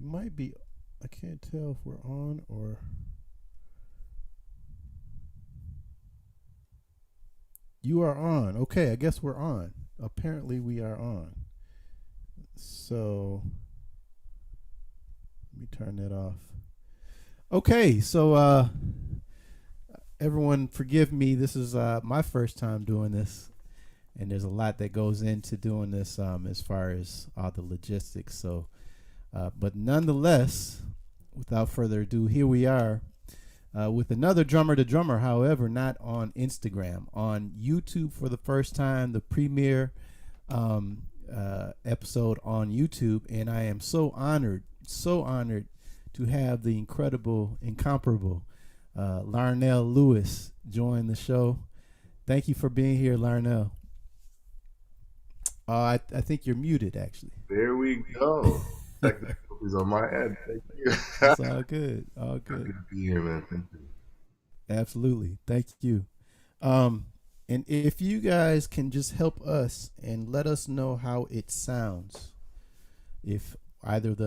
might be. I can't tell if we're on or. You are on. Okay, I guess we're on. Apparently, we are on. So let me turn that off. Okay, so everyone, forgive me. This is my first time doing this, and there's a lot that goes into doing this as far as all the logistics. So, but nonetheless, without further ado, here we are with another Drummer to Drummer. However, not on Instagram, on YouTube for the first time, the premiere episode on YouTube, and I am so honored to have the incredible, incomparable Larnell Lewis join the show. Thank you for being here, Larnell. I think you're muted, actually. There we go. Technicalities on my end. Thank you. It's all good. All good. Good to be here, man. Thank you. Absolutely. Thank you. And if you guys can just help us and let us know how it sounds, if either of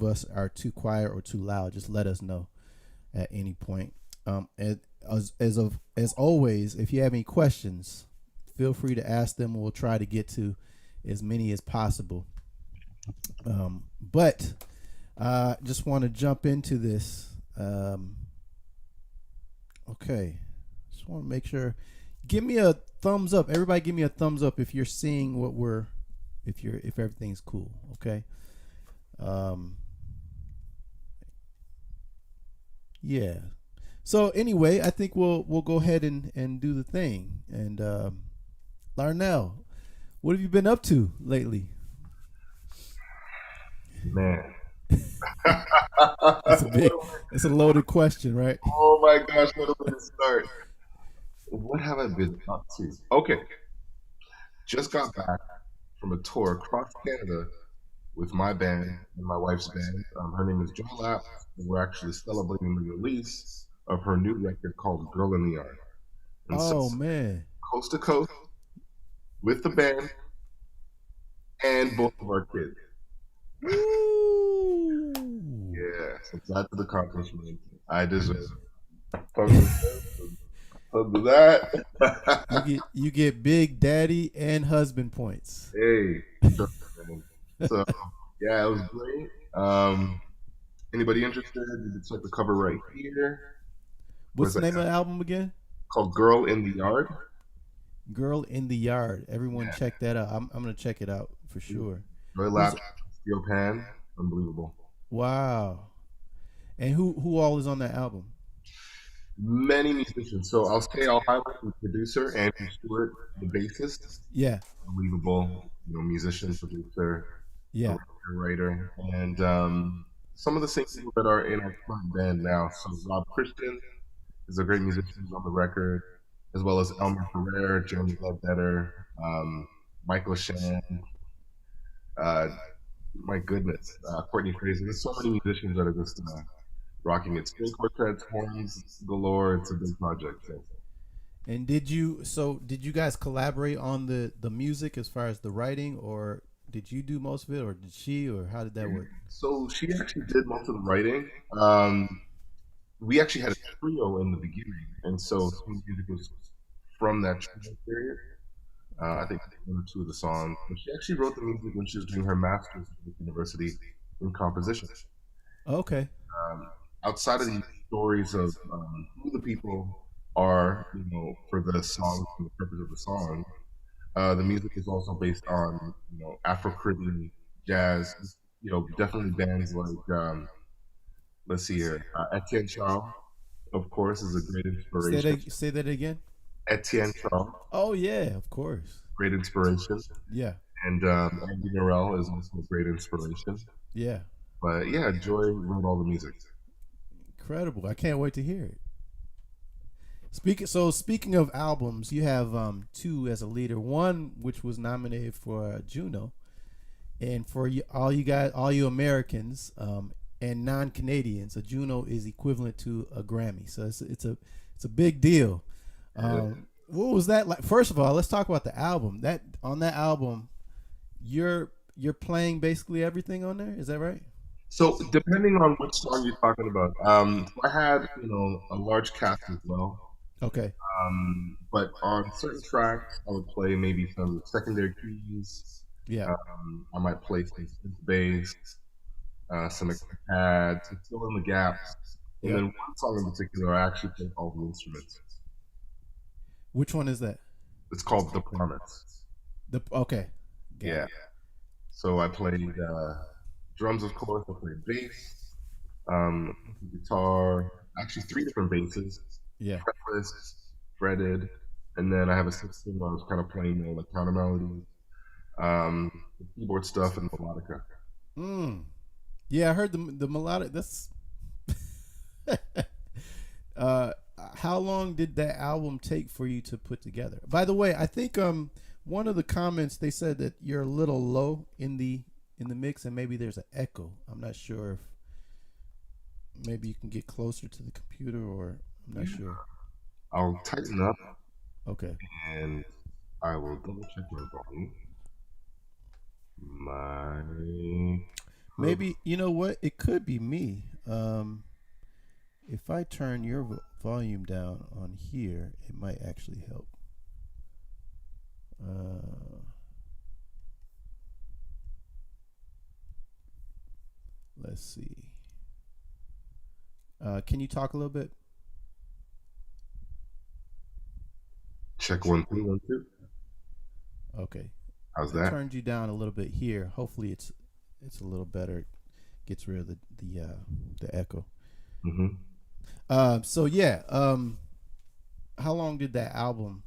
us are too quiet or too loud, just let us know at any point. And as always, if you have any questions, feel free to ask them. We'll try to get to as many as possible. But just want to jump into this. Okay. Just want to make sure. Give me a thumbs up. Everybody give me a thumbs up if you're seeing what if everything's cool. Okay. Yeah. So anyway, I think we'll go ahead and do the thing. And Larnell, what have you been up to lately? Man. It's a loaded question, right? Oh my gosh, what a way to start. What have I been up to? Okay. Just got back from a tour across Canada with my band and my wife's band. Her name is Joy Lapp, and we're actually celebrating the release of her new record called Girl in the Yard. And oh, man. Coast to coast with the band and both of our kids. Woo! Yeah, so that's the accomplishment I deserve. Under that, you get big daddy and husband points. Hey, so yeah, it was great. Anybody interested? You can check the cover right here. What's the name of the album again? Called "Girl in the Yard." Girl in the Yard. Everyone, check that out. I'm gonna check it out for sure. Joy Lapp, Steel Pan, unbelievable. Wow. And who all is on that album? Many musicians. So I'll highlight the producer, Andrew Stewart, the bassist. Yeah. Unbelievable, musician, producer, writer, and some of the same people that are in our front band now. So Rob Christian is a great musician on the record, as well as Elmer Ferrer, Jeremy Ledbetter, Michael Shan. My goodness, Courtney Fraser. There's so many musicians that are just rocking it. String quartets, horns galore. It's a big project. So. And did you guys collaborate on the music as far as the writing, or did you do most of it, or did she, or how did that work? So she actually did most of the writing. We actually had a trio in the beginning, and so some music was from that trio period. I think one or two of the songs. But she actually wrote the music when she was doing her master's at the university in composition. Okay. Outside of the stories of who the people are, for the song and the purpose of the song, the music is also based on, Afro-Caribbean jazz. Definitely bands like, let's see here, Etienne Charles, of course, is a great inspiration. Say that again. Etienne Charles. Oh yeah, of course. Great inspiration. Yeah. And Andy Norell is also a great inspiration. Yeah. But yeah, Joy wrote all the music. Incredible! I can't wait to hear it. Speaking of albums, you have two as a leader. One which was nominated for Juno, and for all you Americans and non-Canadians, a Juno is equivalent to a Grammy. So it's a big deal. What was that like? First of all, let's talk about the album. On that album, you're you're playing basically everything on there. Is that right? So depending on which song you're talking about, so I had a large cast as well. Okay. But on certain tracks, I would play maybe some secondary keys. Yeah. I might play some synth bass, some extra pads, to fill in the gaps. And Yep. then one song in particular, I actually play all the instruments. Which one is that? It's called The Promise. The okay. Got Yeah. it. So I played drums, of course. I played bass, um, guitar, actually three different basses, Yeah. fretless, fretted, and then I have a 16 where I was kind of playing more like counter melodies, the keyboard stuff, and melodica. Mm. Yeah, I heard the melodic. That's uh, how long did that album take for you to put together? By the way, I think one of the comments they said that you're a little low in the mix and maybe there's an echo. I'm not sure if maybe you can get closer to the computer or I'm not sure. I'll tighten up Okay. and I will double check my volume. My Maybe you know what? It could be me. If I turn your volume down on here, it might actually help. Let's see. Can you talk a little bit? check 1 2 1 2. Okay. How's I that? turned you down a little bit here. Hopefully, it's a little better. Gets rid of the echo. Mm-hmm. So yeah. How long did that album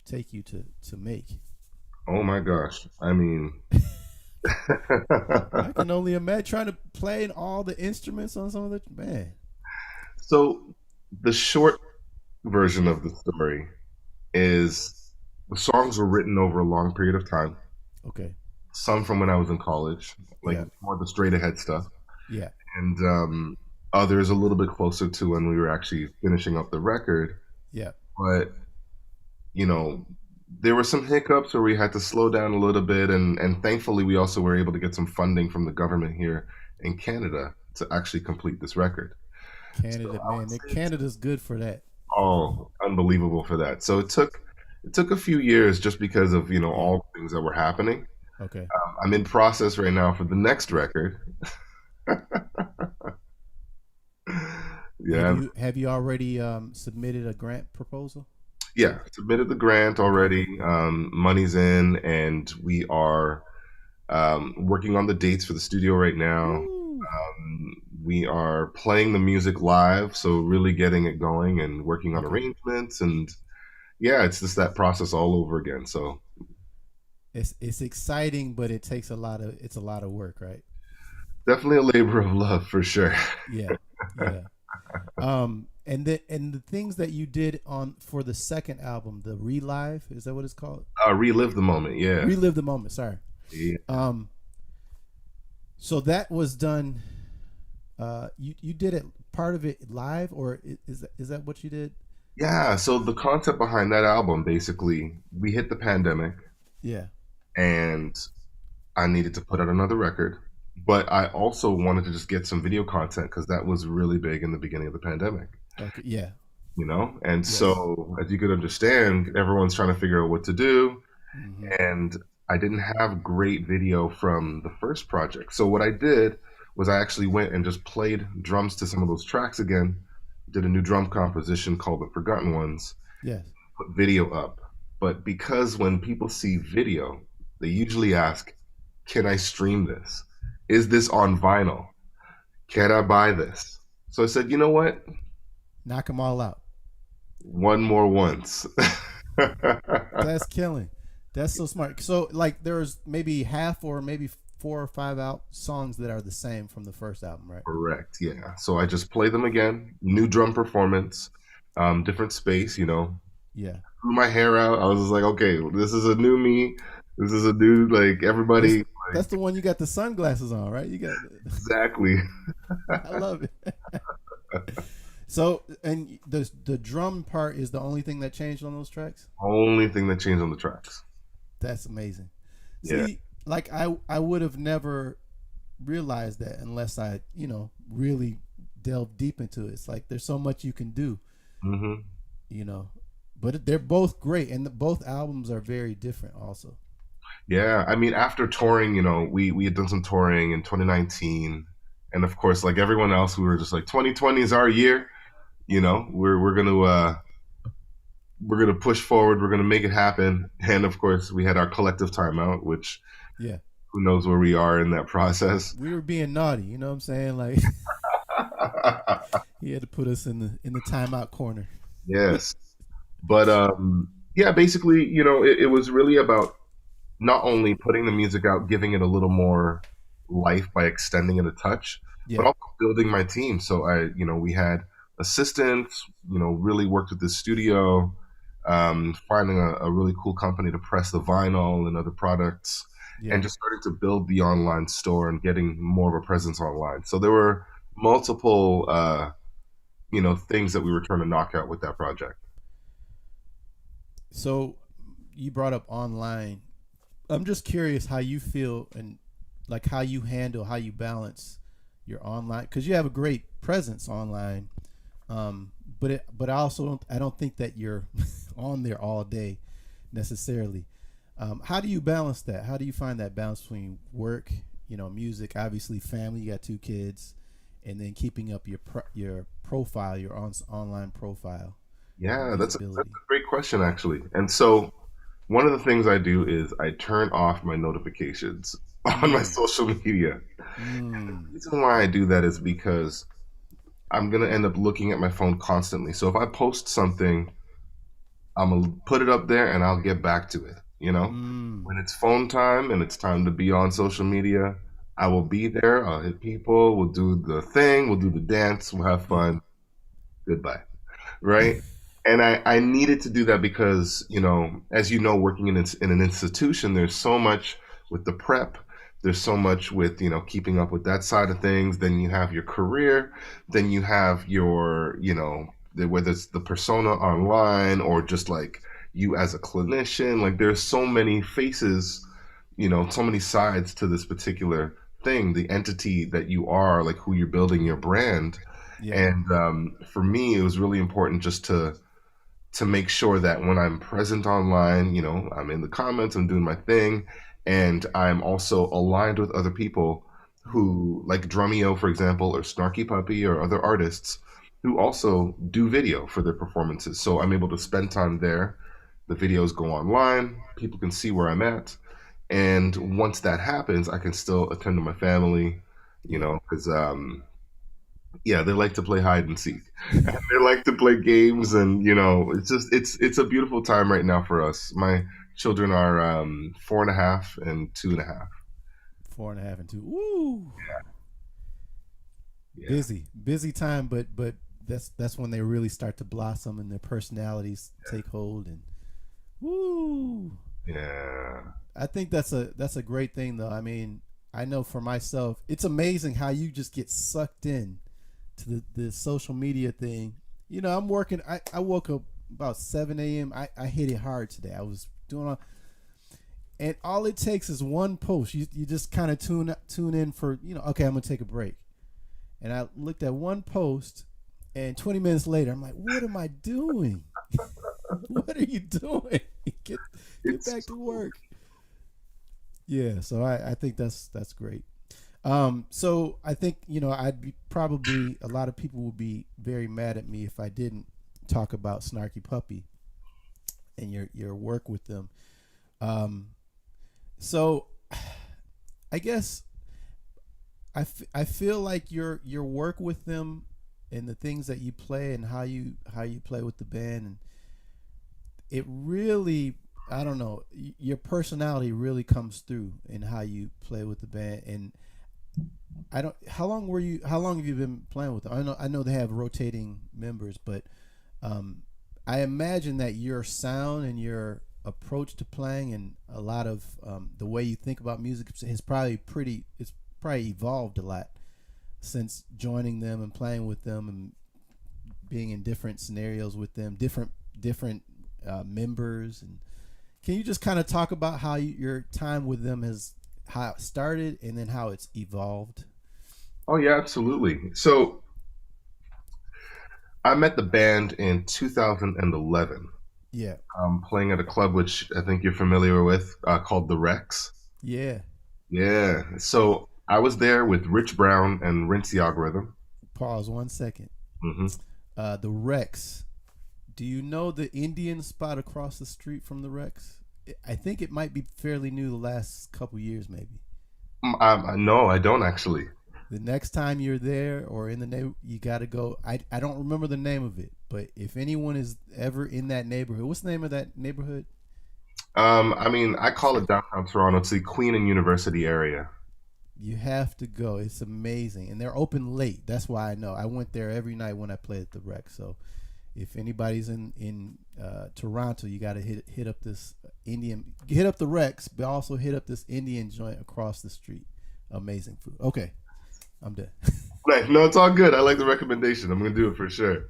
take you to make? Oh my gosh! I mean, I can only imagine trying to play all the instruments on some of the man. so the short version of the story is the songs were written over a long period of time. Okay. Some from when I was in college, like Yeah. more the straight ahead stuff, Yeah. and others a little bit closer to when we were actually finishing up the record. Yeah. But you know, there were some hiccups where we had to slow down a little bit, and thankfully we also were able to get some funding from the government here in Canada to actually complete this record. So Canada, I would man. say it's Canada's good for that. unbelievable for that. So it took a few years just because of Yeah. all the things that were happening. Okay. I'm in process right now for the next record. Have Yeah, you already submitted a grant proposal? yeah. Submitted the grant Okay. already. Money's in, and we are working on the dates for the studio right now. Woo. We are playing the music live, so really getting it going and working on Okay. arrangements, and yeah, it's just that process all over again. So It's exciting, but it's a lot of work, right? definitely a labor of love for sure. Yeah. Yeah. And the things that you did on for the second album, the Relive, is that what it's called? Relive the moment, yeah. Relive the moment. Sorry. Yeah. Um. So that was done. You did it part of it live, or is that what you did? Yeah, so the concept behind that album, basically, we hit the pandemic Yeah. and I needed to put out another record, but I also wanted to just get some video content because that was really big in the beginning of the pandemic, Okay. Yeah. And Yes. so, as you could understand, everyone's trying to figure out what to do, Mm-hmm. and I didn't have great video from the first project. So what I did was I actually went and just played drums to some of those tracks again, did a new drum composition called The Forgotten Ones, Yes. put video up. But because when people see video, they usually ask, can I stream this? Is this on vinyl? Can I buy this? So I said, you know what? Knock them all out. One more once. That's killing. That's so smart. So like there's maybe half or maybe 4 or 5 out songs that are the same from the first album, right? Correct. Yeah. So I just play them again. New drum performance, different space. Yeah. Grew my hair out. I was just like, okay, this is a new me. This is a new like That's everybody. that's the one you got the sunglasses on, right? You got. Exactly. I love it. So and the drum part is the only thing that changed on those tracks. Only thing that changed on the tracks. That's amazing. Yeah. See, like I would have never realized that unless I, really delve deep into it. It's like there's so much you can do, Hmm. you know. But they're both great, and both albums are very different. Also, Yeah, I mean, after touring, we had done some touring in 2019, and of course, like everyone else, we were just like 2020 is our year. We're gonna push forward. We're gonna make it happen. And of course, we had our collective timeout, which yeah, who knows where we are in that process. we were being naughty. You know what I'm saying? Like he had to put us in the timeout corner. Yes, but yeah, basically, it was really about not only putting the music out, giving it a little more life by extending it a touch, but Yeah, also building my team. So we had assistants, really worked with the studio, finding a really cool company to press the vinyl and other products, yeah. and just starting to build the online store and getting more of a presence online. So there were multiple, things that we were trying to knock out with that project. So you brought up online. I'm just curious how you feel and like how you handle, how you balance your online because you have a great presence online. But I don't think that you're on there all day necessarily. How do you balance that? How do you find that balance between work, music, obviously family? You got two kids, and then keeping up your profile, your online profile and Yeah, that's visibility. a great question actually. And so one of the things I do is I turn off my notifications on my Mm, social media. mm, The reason why I do that is because I'm gonna end up looking at my phone constantly. So if I post something, I'm gonna put it up there and I'll get back to it. mm. When it's phone time and it's time to be on social media, I will be there. I'll hit people. We'll do the thing. We'll do the dance. We'll have Yeah. fun. Goodbye. Right? And I needed to do that because, as you know, working in an institution, there's so much with the prep. There's so much with, keeping up with that side of things. Then you have your career. Then you have your, whether it's the persona online or just like you as a clinician. Like there's so many faces, so many sides to this particular thing, the entity that you are, like who you're building your brand. Yeah. And for me, it was really important just to make sure that when I'm present online, I'm in the comments, I'm doing my thing, and I'm also aligned with other people Mm. who, like Drumeo, for example, or Snarky Puppy, or other artists who also do video for their performances. So I'm able to spend time there. The videos go online, people can see where I'm at. And once that happens, I can still attend to my family, Yeah. because yeah, they like to play hide and seek. And they like to play games, and it's a beautiful time right now for us. My children are 4.5 and 2.5. 4.5 and 2. Woo! Yeah, Busy time, but that's when they really start to blossom and their personalities take hold and woo. yeah, I think that's a great thing though. I mean, I know for myself, it's amazing how you just get sucked in to the social media thing. I'm working. I woke up about 7 a.m. I hit it hard today. I was doing all, and all it takes is one post. You just kind of tune in for okay, I'm gonna take a break. And I looked at one post, and 20 minutes later, I'm like, what am I doing? What are you doing? get get it's back to work. Yeah, so I think that's great. So I think I'd be probably a lot of people would be very mad at me if I didn't talk about Snarky Puppy and your work with them. Um, so I guess I feel like your work with them and the things that you play and how you play with the band and it really I don't know your personality really comes through in how you play with the band and I don't how long have you been playing with them? I know they have rotating members but I imagine that your sound and your approach to playing and a lot of the way you think about music has it's probably evolved a lot since joining them and playing with them and being in different scenarios with them, different members. And can you just kind of talk about how your time with them how it started and then how it's evolved? Oh yeah, absolutely. So I met the band in 2011, Yeah. playing at a club which I think you're familiar with, called the Rex. Yeah. Yeah. So I was there with Rich Brown and Rinse the Algorithm. Pause 1 second. Hmm. The Rex. Do you know the Indian spot across the street from the Rex? I think it might be fairly new the last couple years, maybe. No, I don't actually. The next time you're there or in the neighborhood, you got to go. I don't remember the name of it, but if anyone is ever in that neighborhood, what's the name of that neighborhood? I mean, I call it downtown Toronto. It's the Queen and University area. You have to go. It's amazing, and they're open late. That's why I know. I went there every night when I played at the Rex. So if anybody's in Toronto, you got to hit up this Indian, hit up the Rex, but also hit up this Indian joint across the street. Amazing food. Okay, I'm done. Right. No, it's all good. I like the recommendation. I'm gonna do it for sure.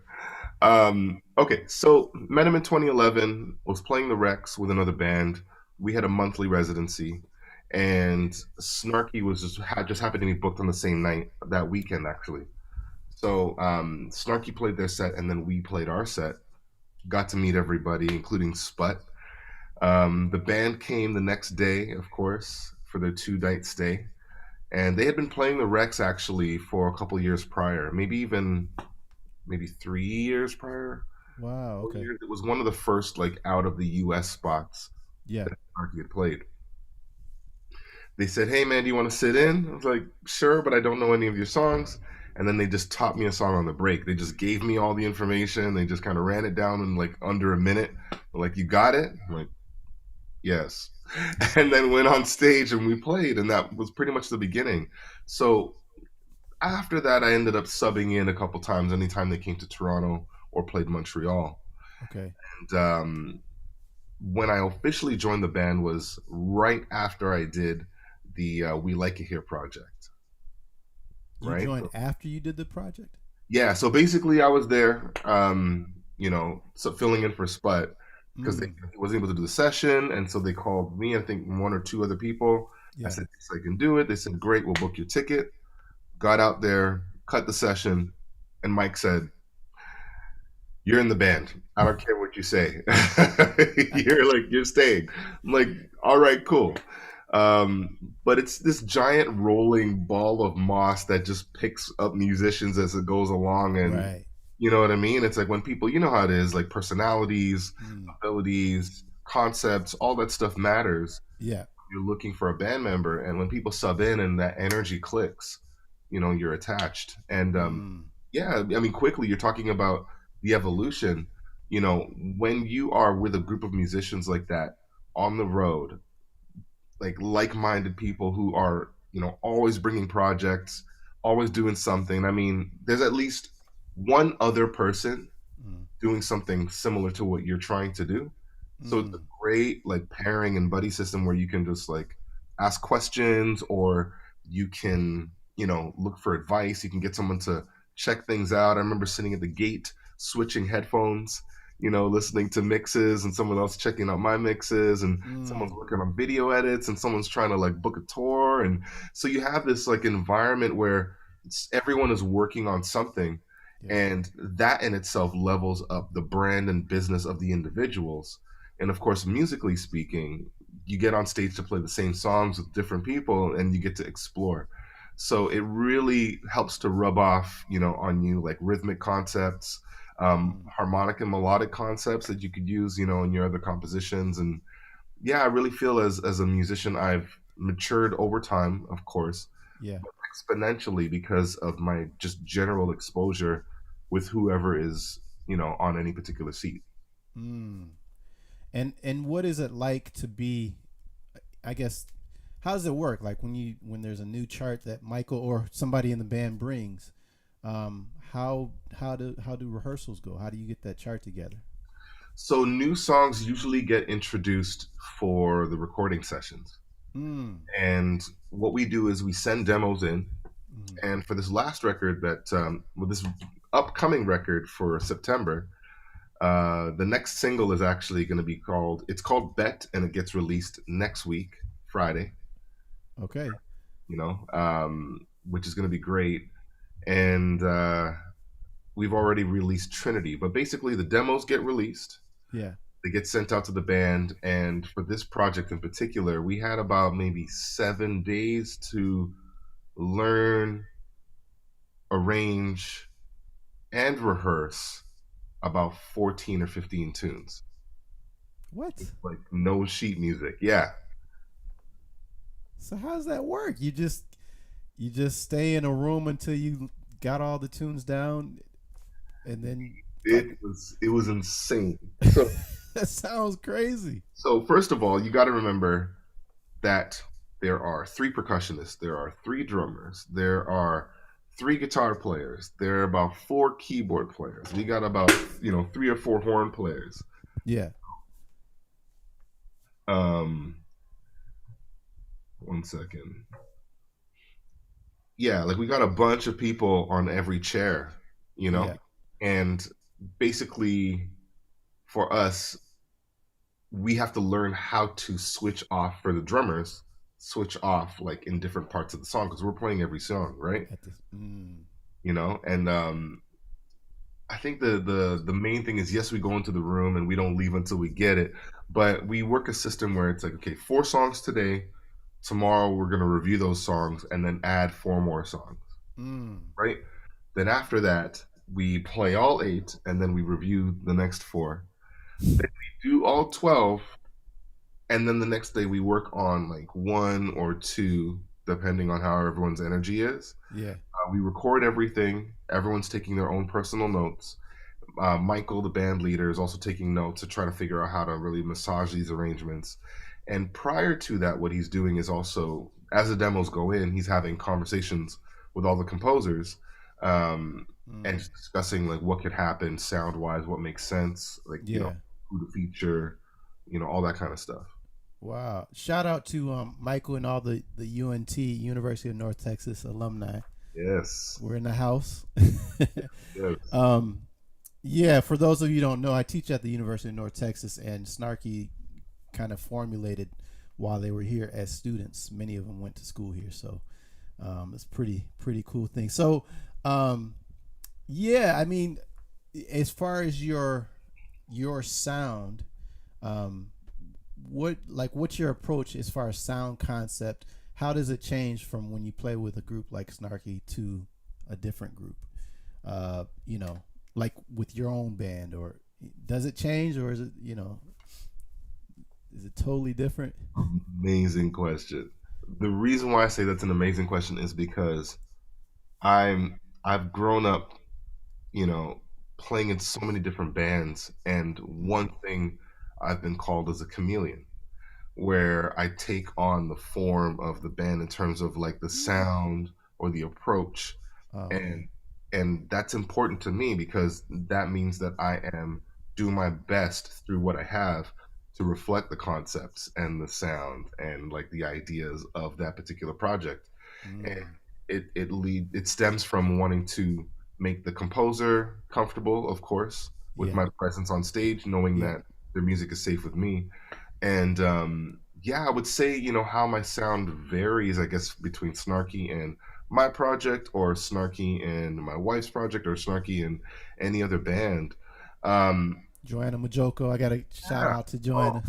Okay, so met him in 2011. Was playing the Rex with another band. We had a monthly residency, and Snarky was just happened to be booked on the same night that weekend actually. So Snarky played their set, and then we played our set. Got to meet everybody, including Sput. The band came the next day, of course, for their 2 night stay, and they had been playing the Rex actually for a couple years prior, maybe even maybe 3 years prior. Wow. Okay. It was one of the first like out of the U.S. spots Yeah. that Snarky had played. They said, "Hey man, do you want to sit in?" I was like, "Sure, but I don't know any of your songs." And then they just taught me a song on the break. They just gave me all the information. They just kind of ran it down in like under a minute. They're like, "You got it?" I'm like, "Yes." And then went on stage and we played, and that was pretty much the beginning. So after that, I ended up subbing in a couple times anytime they came to Toronto or played Montreal. Okay. And when I officially joined the band was right after I did the We Like It Here project, You right? joined after you did the project? Yeah, so basically I was there, so filling in for Sput because Mm. he wasn't able to do the session, and so they called me, I think one or two other people. I Yeah. said, yes, I can do it. They said, great, we'll book your ticket. Got out there, cut the session, and Mike said, you're in the band. I don't care what you say. You're staying. I'm like, all right, cool. But it's this giant rolling ball of moss that just picks up musicians as it goes along. And Right. you know what I mean? It's like when people, you know how it is, like personalities, Mm. abilities, concepts, all that stuff matters. Yeah. You're looking for a band member. And when people sub in and that energy clicks, you're attached. And Mm. yeah, I mean, quickly, you're talking about the evolution. When you are with a group of musicians like that on the road, like-minded people who are, always bringing projects, always doing something. I mean, there's at least one other person Mm. doing something similar to what you're trying to do. So it's a Mm. great like pairing and buddy system where you can just like ask questions or you can, look for advice. You can get someone to check things out. I remember sitting at the gate switching headphones, listening to mixes and someone else checking out my mixes and someone's Mm. working on video edits and someone's trying to like book a tour. And so you have this like environment where everyone is working on something, Yeah. and that in itself levels up the brand and business of the individuals. And of course, musically speaking, you get on stage to play the same songs with different people and you get to explore. So it really helps to rub off, on you like rhythmic concepts, Mm. harmonic and melodic concepts that you could use, in your other compositions. And yeah, I really feel as a musician, I've matured over time, of course, Yeah. exponentially because of my just general exposure with whoever is, on any particular seat. Mm. And what is it like to be? I guess how does it work? Like when there's a new chart that Michael or somebody in the band brings, how do rehearsals go? How do you get that chart together? So new songs usually get introduced for the recording sessions. Mm. And what we do is we send demos in. Mm. And for this last record this upcoming record for September, the next single is actually going to be it's called Bet, and it gets released next week, Friday. Okay. which is going to be great. And we've already released Trinity, but basically the demos get released. Yeah. They get sent out to the band, and for this project in particular, we had about maybe 7 days to learn, arrange, and rehearse about 14 or 15 tunes. What? Like no sheet music. Yeah. So how does that work? You just stay in a room until you got all the tunes down, and then like It was insane. So that sounds crazy. so first of all, you got to remember that there are three percussionists, there are three drummers, there are three guitar players, there are about four keyboard players. We got about, three or four horn players. Yeah. Um, one second. Yeah, like we got a bunch of people on every chair, you know, Yeah. and basically for us, we have to learn how to switch off for the drummers, switch off like in different parts of the song because we're playing every song, right? At this. And I think the main thing is yes, we go into the room and we don't leave until we get it, but we work a system where it's like, okay, 4 songs today, tomorrow we're gonna review those songs and then add 4 more songs, right? Then after that, we play all 8 and then we review the next 4. Then we do all 12, and then the next day we work on like 1 or 2, depending on how everyone's energy is. Yeah. We record everything. Everyone's taking their own personal notes. Michael, the band leader, is also taking notes to try to figure out how to really massage these arrangements. And prior to that, what he's doing is also, as the demos go in, he's having conversations with all the composers, and just discussing like what could happen sound wise, what makes sense, like Yeah. who to feature, all that kind of stuff. Wow. Shout out to Michael and all the UNT, University of North Texas alumni. Yes. We're in the house. Yes. Yeah, for those of you who don't know, I teach at the University of North Texas, and Snarky kind of formulated while they were here as students. Many of them went to school here, so it's pretty cool thing. So, yeah, I mean, as far as your sound, what's your approach as far as sound concept? How does it change from when you play with a group like Snarky to a different group? Like with your own band, or does it change, or is it totally different? Amazing question. The reason why I say that's an amazing question is because I've grown up, you know, playing in so many different bands, and one thing I've been called as a chameleon, where I take on the form of the band in terms of like the sound or the approach, Oh, okay. and that's important to me because that means that I am doing my best through what I have to reflect the concepts and the sound and like the ideas of that particular project. And it stems from wanting to make the composer comfortable, of course, with Yeah. my presence on stage, knowing Yeah. that their music is safe with me. And yeah, I would say, how my sound varies, I guess, between Snarky and my project, or Snarky and my wife's project, or Snarky and any other band. Um, Joanna Majoko, I got to shout yeah. out to Oh, Joanna.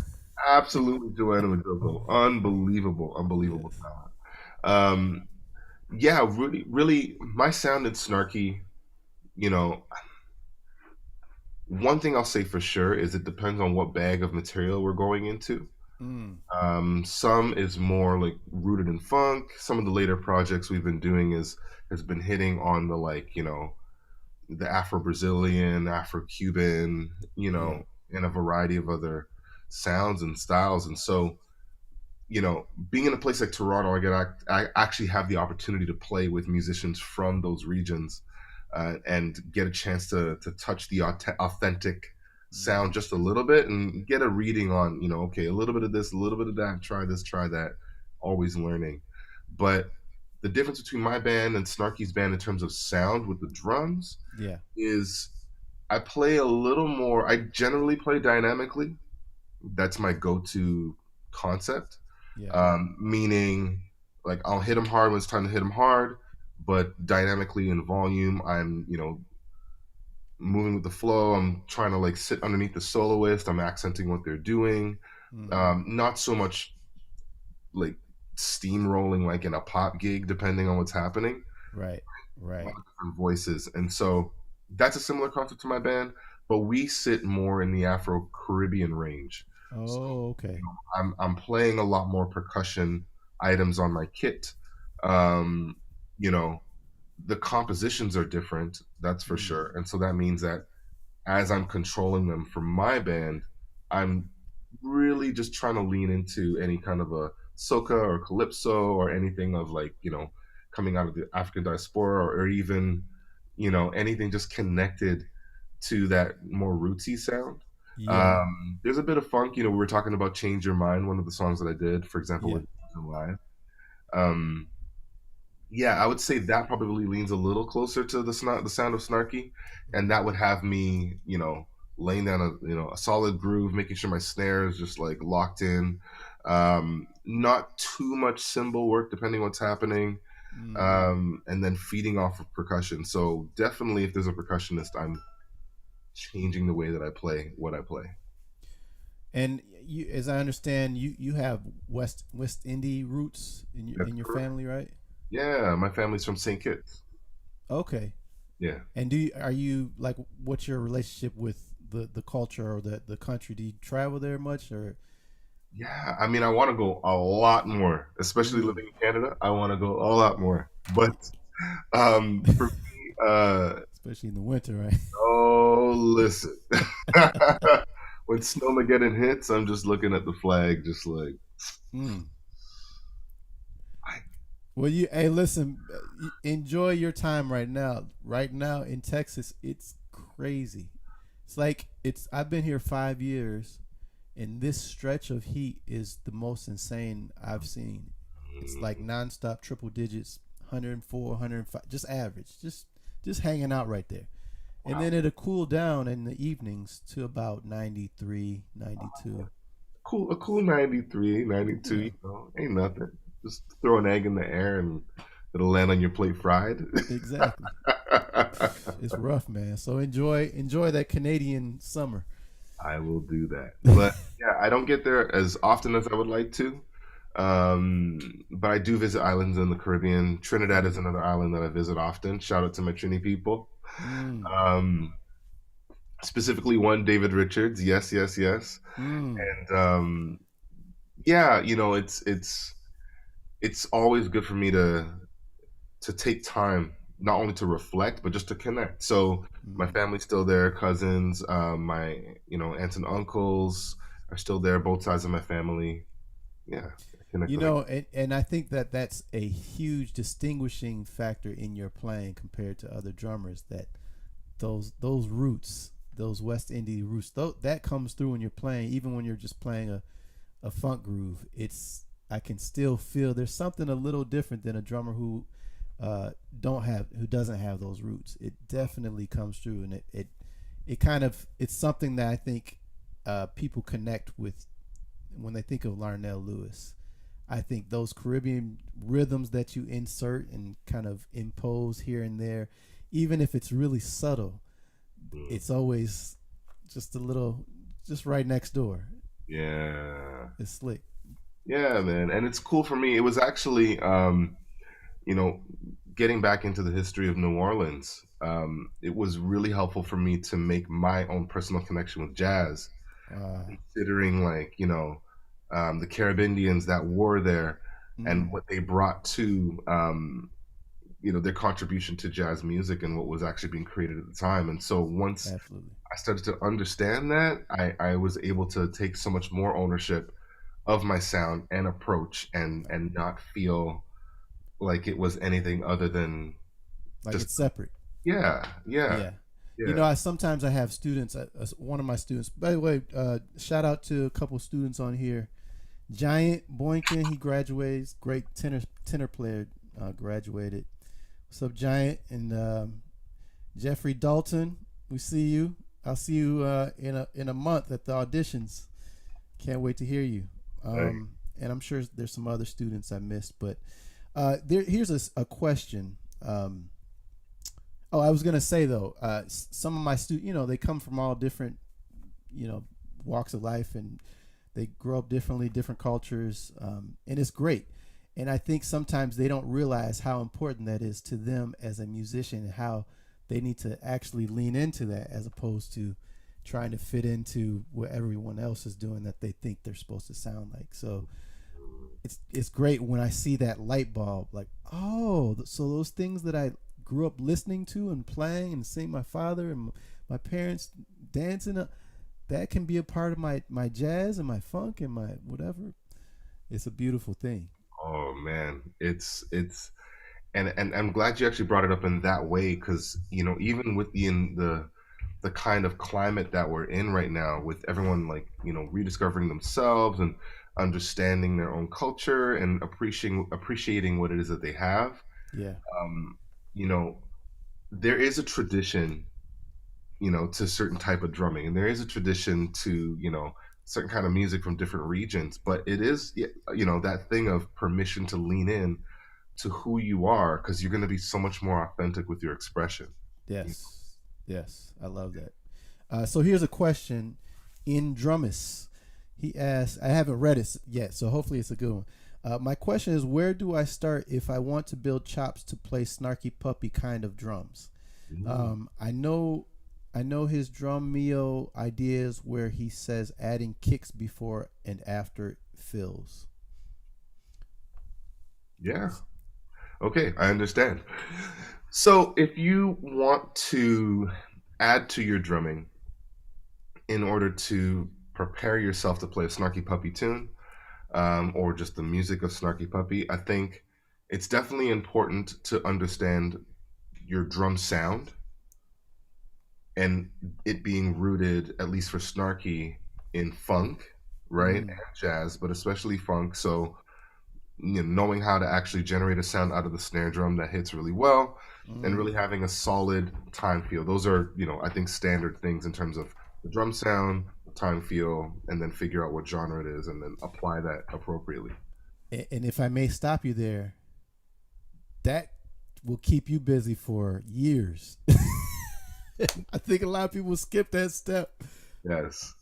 absolutely, Joanna Majoko. Unbelievable, unbelievable Yes. talent. Um, yeah, really, really, my sound and Snarky, you know, one thing I'll say for sure is it depends on what bag of material we're going into. Mm. Some is more like rooted in funk. Some of the later projects we've been doing has been hitting on the like, the Afro Brazilian, Afro Cuban, Yeah. and a variety of other sounds and styles. And so, being in a place like Toronto, I actually have the opportunity to play with musicians from those regions, and get a chance to touch the authentic sound just a little bit and get a reading on, okay, a little bit of this, a little bit of that, try this, try that, always learning. But the difference between my band and Snarky's band in terms of sound with the drums Yeah. is I play a little more, I generally play dynamically. That's my go-to concept. Yeah. Meaning like I'll hit them hard when it's time to hit them hard, but dynamically in volume, I'm moving with the flow. I'm trying to like sit underneath the soloist. I'm accenting what they're doing. Not so much like steamrolling like in a pop gig, depending on what's happening. Right. A lot Right. of different voices, and so that's a similar concept to my band, but we sit more in the Afro Caribbean range. So Oh, okay. I'm playing a lot more percussion items on my kit. Um, you know, the compositions are different, that's for Mm. sure, and so that means that as I'm controlling them for my band, I'm really just trying to lean into any kind of a soca or calypso or anything of like, coming out of the African diaspora, or even, anything just connected to that more rootsy sound. Yeah. There's a bit of funk, we were talking about Change Your Mind, one of the songs that I did, for example, Yeah. with Live. Um, yeah, I would say that probably leans a little closer to the sound of Snarky, and that would have me, laying down a solid groove, making sure my snare is just like locked in. Not too much cymbal work, depending what's happening, Mm. and then feeding off of percussion. So definitely, if there's a percussionist, I'm changing the way that I play what I play. And you, as I understand, you have West Indie roots That's in your correct. family, right? Yeah, my family's from St. Kitts. Okay. Yeah. And are you like, what's your relationship with the culture or the country? Do you travel there much or? Yeah, I mean, I want to go a lot more, especially Mm. living in Canada. I want to go a lot more. But for me, Especially in the winter, right? oh, listen, when Snowmageddon hits, I'm just looking at the flag, just like, Mm. I, Well, hey, listen, enjoy your time right now. Right now in Texas, it's crazy. It's like I've been here 5 years, and this stretch of heat is the most insane I've seen. It's like mm, nonstop triple digits, 104, 105, just average, just hanging out right there. And wow, then it'll cool down in the evenings to about 93, 92. a cool 93, 92. Yeah, Ain't nothing. Just throw an egg in the air and it'll land on your plate fried. exactly. It's rough, man. So enjoy that Canadian summer. I will do that. But yeah, I don't get there as often as I would like to. But I do visit islands in the Caribbean. Trinidad is another island that I visit often. Shout out to my Trini people. Mm, Um, Specifically one, David Richards. Yes, yes, yes. mm. And yeah, it's always good for me to take time not only to reflect but just to connect. So my Mm. family's still there, cousins, my aunts and uncles are still there, both sides of my family. Yeah, I connect You with. know, and I think that that's a huge distinguishing factor in your playing compared to other drummers. That those roots, those West Indian roots, that comes through when you're playing, even when you're just playing a funk groove. I can still feel there's something a little different than a drummer who doesn't have those roots. It definitely comes through, and it kind of, it's something that I think people connect with when they think of Larnell Lewis. I think those Caribbean rhythms that you insert and kind of impose here and there, even if it's really subtle, Mm, it's always just a little, just right next door. yeah, It's slick. yeah, man, and it's cool for me. It was actually you know getting back into the history of New Orleans. It was really helpful for me to make my own personal connection with jazz, Uh, considering like the Caribbeans that were there and mm, what they brought to their contribution to jazz music and what was actually being created at the time. And so once absolutely. I started to understand that, I was able to take so much more ownership of my sound and approach, and not feel like it was anything other than Like just it's separate. yeah, yeah, Yeah. You know, yeah. I have students. One of my students. By the way, shout out to a couple students on here. Giant Boynton, he graduates. Great tenor player, graduated. What's up, Giant? And Jeffrey Dalton, we see you. I'll see you in a month at the auditions. Can't wait to hear you. Like, And I'm sure there's some other students I missed, but Here's a question. Oh, I was gonna say though, some of my students, they come from all different, you know, walks of life, and they grow up differently, different cultures, and it's great. And I think sometimes they don't realize how important that is to them as a musician, and how they need to actually lean into that as opposed to trying to fit into what everyone else is doing that they think they're supposed to sound like. So it's great when I see that light bulb, like, oh, so those things that I grew up listening to and playing and seeing my father and my parents dancing, that can be a part of my jazz and my funk and my whatever. It's a beautiful thing. Oh man, it's and I'm glad you actually brought it up in that way, because even within the kind of climate that we're in right now, with everyone like rediscovering themselves and understanding their own culture and appreciating what it is that they have. Yeah. um, you know there is a tradition, to certain type of drumming, and there is a tradition to certain kind of music from different regions, but it is, yeah, that thing of permission to lean in to who you are, because you're going to be so much more authentic with your expression. Yes. Yes. I love that. So here's a question in Drummus. He asked, I haven't read it yet, so hopefully it's a good one. My question is, where do I start if I want to build chops to play Snarky Puppy kind of drums? I know his drum mio ideas where he says adding kicks before and after fills. Yeah. Okay, I understand. So if you want to add to your drumming in order to prepare yourself to play a Snarky Puppy tune, or just the music of Snarky Puppy, I think it's definitely important to understand your drum sound, and it being rooted, at least for Snarky, in funk, right? And Mm, jazz, but especially funk. So, knowing how to actually generate a sound out of the snare drum that hits really well, and mm. really having a solid time feel. Those are, I think, standard things in terms of the drum sound, the time feel, and then figure out what genre it is and then apply that appropriately. And if I may stop you there, that will keep you busy for years. I think a lot of people skip that step. Yes.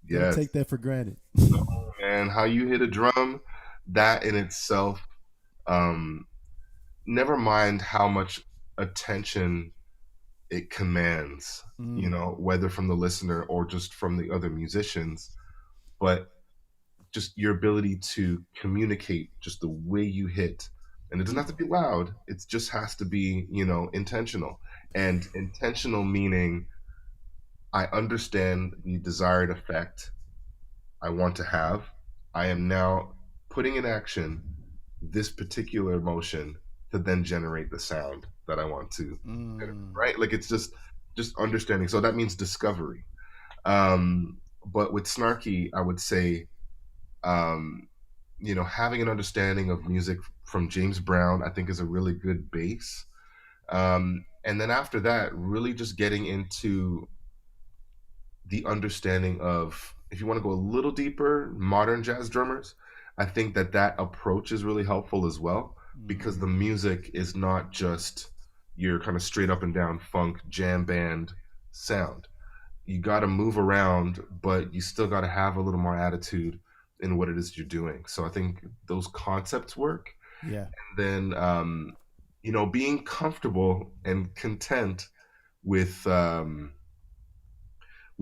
Don't Yes. take that for granted. No, man, how you hit a drum, that in itself, um, never mind how much attention it commands, Mm, whether from the listener or just from the other musicians, but just your ability to communicate just the way you hit. And it doesn't have to be loud, it just has to be, intentional. And intentional meaning, I understand the desired effect I want to have. I am now putting in action this particular motion to then generate the sound that I want to generate, mm, right? Like, it's just understanding. So that means discovery. But with Snarky, I would say, um, having an understanding of music from James Brown, I think, is a really good base. And then after that, really just getting into the understanding of, if you want to go a little deeper, modern jazz drummers, I think that approach is really helpful as well, because mm, the music is not just your kind of straight up and down funk jam band sound. You got to move around, but you still got to have a little more attitude in what it is you're doing. So I think those concepts work. yeah. And then, being comfortable and content with,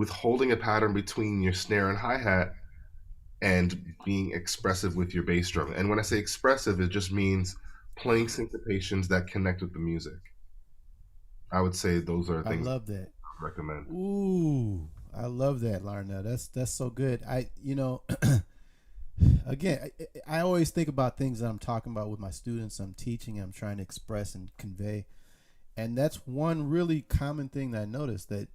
holding a pattern between your snare and hi-hat, and being expressive with your bass drum. And when I say expressive, it just means playing syncopations that connect with the music. I would say those are I things love that. I recommend. Ooh, I love that, Larnell. That's so good. Again, I always think about things that I'm talking about with my students. I'm teaching. I'm trying to express and convey, and that's one really common thing that I noticed, that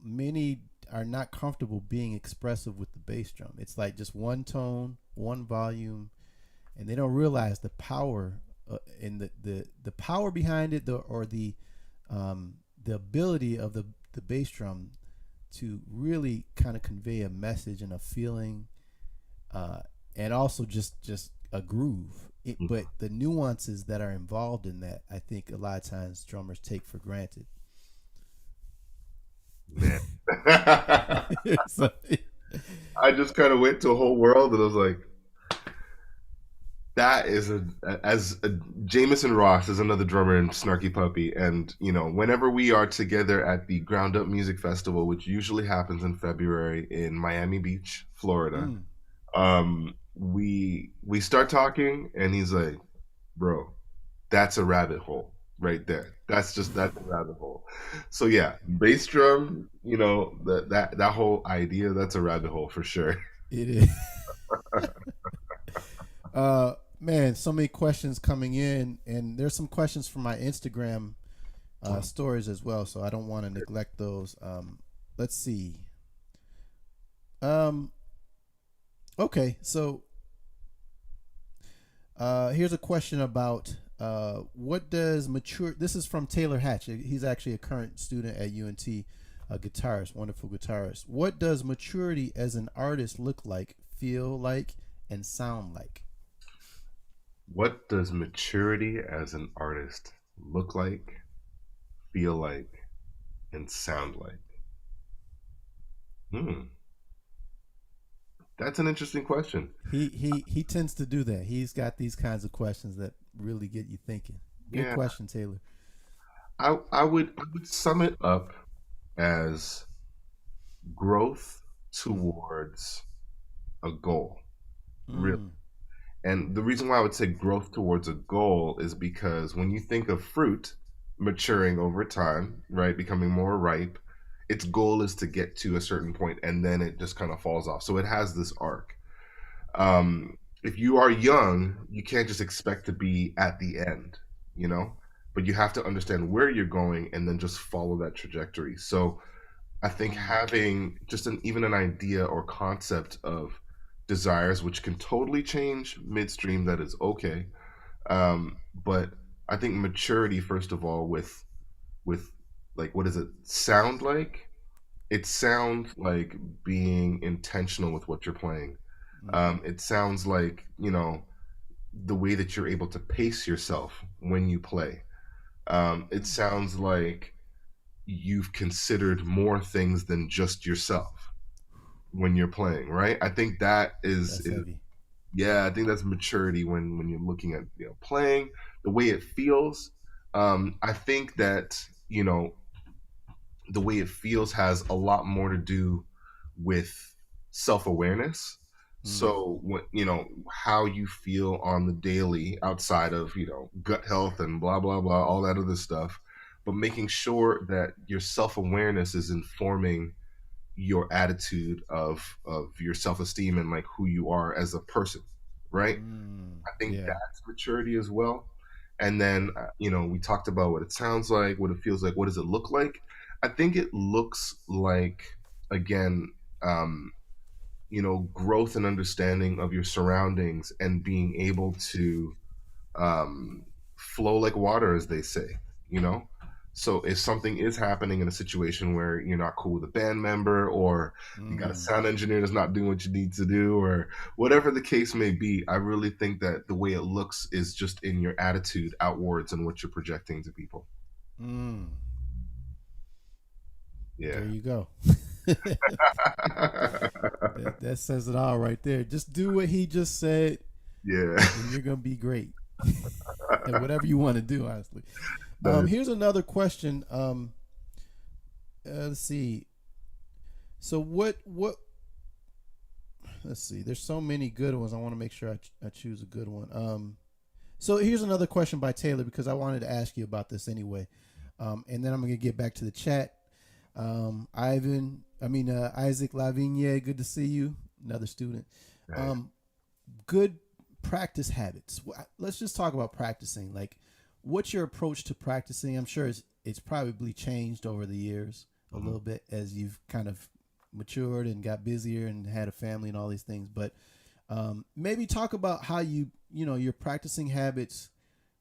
many are not comfortable being expressive with the bass drum. It's like just one tone, one volume, and they don't realize the power, and the power behind it, the ability of the bass drum to really kind of convey a message and a feeling, uh, and also just a groove. but the nuances that are involved in that, I think a lot of times drummers take for granted. Man. So, I just kind of went to a whole world and I was like, that is a as a, Jameson Ross is another drummer in Snarky Puppy, and whenever we are together at the Ground Up Music Festival, which usually happens in February in Miami Beach, Florida, mm, we start talking, and he's like, "Bro, that's a rabbit hole right there. That's a rabbit hole." So yeah, bass drum, that whole idea, that's a rabbit hole for sure. it is. Man, so many questions coming in, and there's some questions from my Instagram stories as well, so I don't want to neglect those. Let's see. Um, okay, so here's a question about what does mature. This is from Taylor Hatch. He's actually a current student at UNT, a guitarist, wonderful guitarist. What does maturity as an artist look like, feel like, and sound like? What does maturity as an artist look like, feel like, and sound like? Hmm, that's an interesting question. He tends to do that. He's got these kinds of questions that really get you thinking. Good Yeah, question, Taylor. I would sum it up as growth Mm, towards a goal, really. mm, And the reason why I would say growth towards a goal is because when you think of fruit maturing over time, right, becoming more ripe, its goal is to get to a certain point and then it just kind of falls off. So it has this arc. If you are young, you can't just expect to be at the end, you know, but you have to understand where you're going and then just follow that trajectory. So I think mm, having just even an idea or concept of desires, which can totally change midstream, that is okay. But I think maturity, first of all, with like, what does it sound like? It sounds like being intentional with what you're playing. mm, It sounds like, the way that you're able to pace yourself when you play. It mm. sounds like you've considered more things than just yourself when you're playing, right? I think that is, That's heavy. yeah, I think that's maturity when you're looking at playing the way it feels. I think that the way it feels has a lot more to do with self-awareness. Mm, So what how you feel on the daily outside of gut health and blah blah blah, all that other stuff, but making sure that your self-awareness is informing your attitude of your self-esteem and like who you are as a person, right? mm. I think Yeah. that's maturity as well. And then, we talked about what it sounds like, what it feels like, what does it look like? I think it looks like, again, um, growth and understanding of your surroundings and being able to flow like water, as they say, you know? So if something is happening in a situation where you're not cool with a band member, or you got a Mm, sound engineer that's not doing what you need to do, or whatever the case may be, I really think that the way it looks is just in your attitude outwards and what you're projecting to people. mm. Yeah. There you go. That says it all right there. Just do what he just said, Yeah. and you're gonna be great. And whatever you want to do, honestly. That Here's another question. Let's see. So what? Let's see. There's so many good ones. I want to make sure I choose a good one. So here's another question by Taylor because I wanted to ask you about this anyway. And then I'm gonna get back to the chat. Isaac Lavigne, good to see you. Another student. nice. Um, good practice habits. Let's just talk about practicing. Like, what's your approach to practicing? I'm sure it's probably changed over the years a Mhm. little bit as you've kind of matured and got busier and had a family and all these things. But maybe talk about how your practicing habits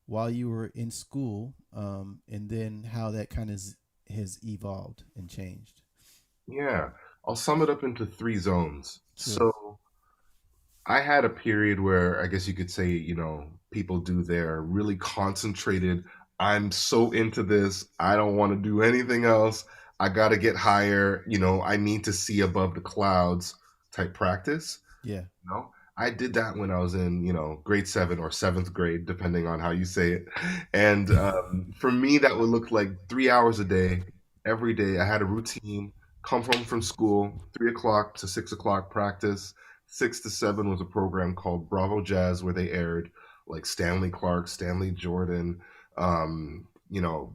while you were in school, and then how that kind of has evolved and changed. Yeah. I'll sum it up into three zones. Sure. So I had a period where I guess you could say, people do their really concentrated, I'm so into this, I don't want to do anything else. I got to get higher, I need to see above the clouds type practice. Yeah. No, I did that when I was in, grade seven or seventh grade, depending on how you say it. And for me, that would look like 3 hours a day, every day. I had a routine. Come home from school, 3 o'clock to 6 o'clock practice. 6 to 7 was a program called Bravo Jazz, where they aired like Stanley Clark, Stanley Jordan, you know,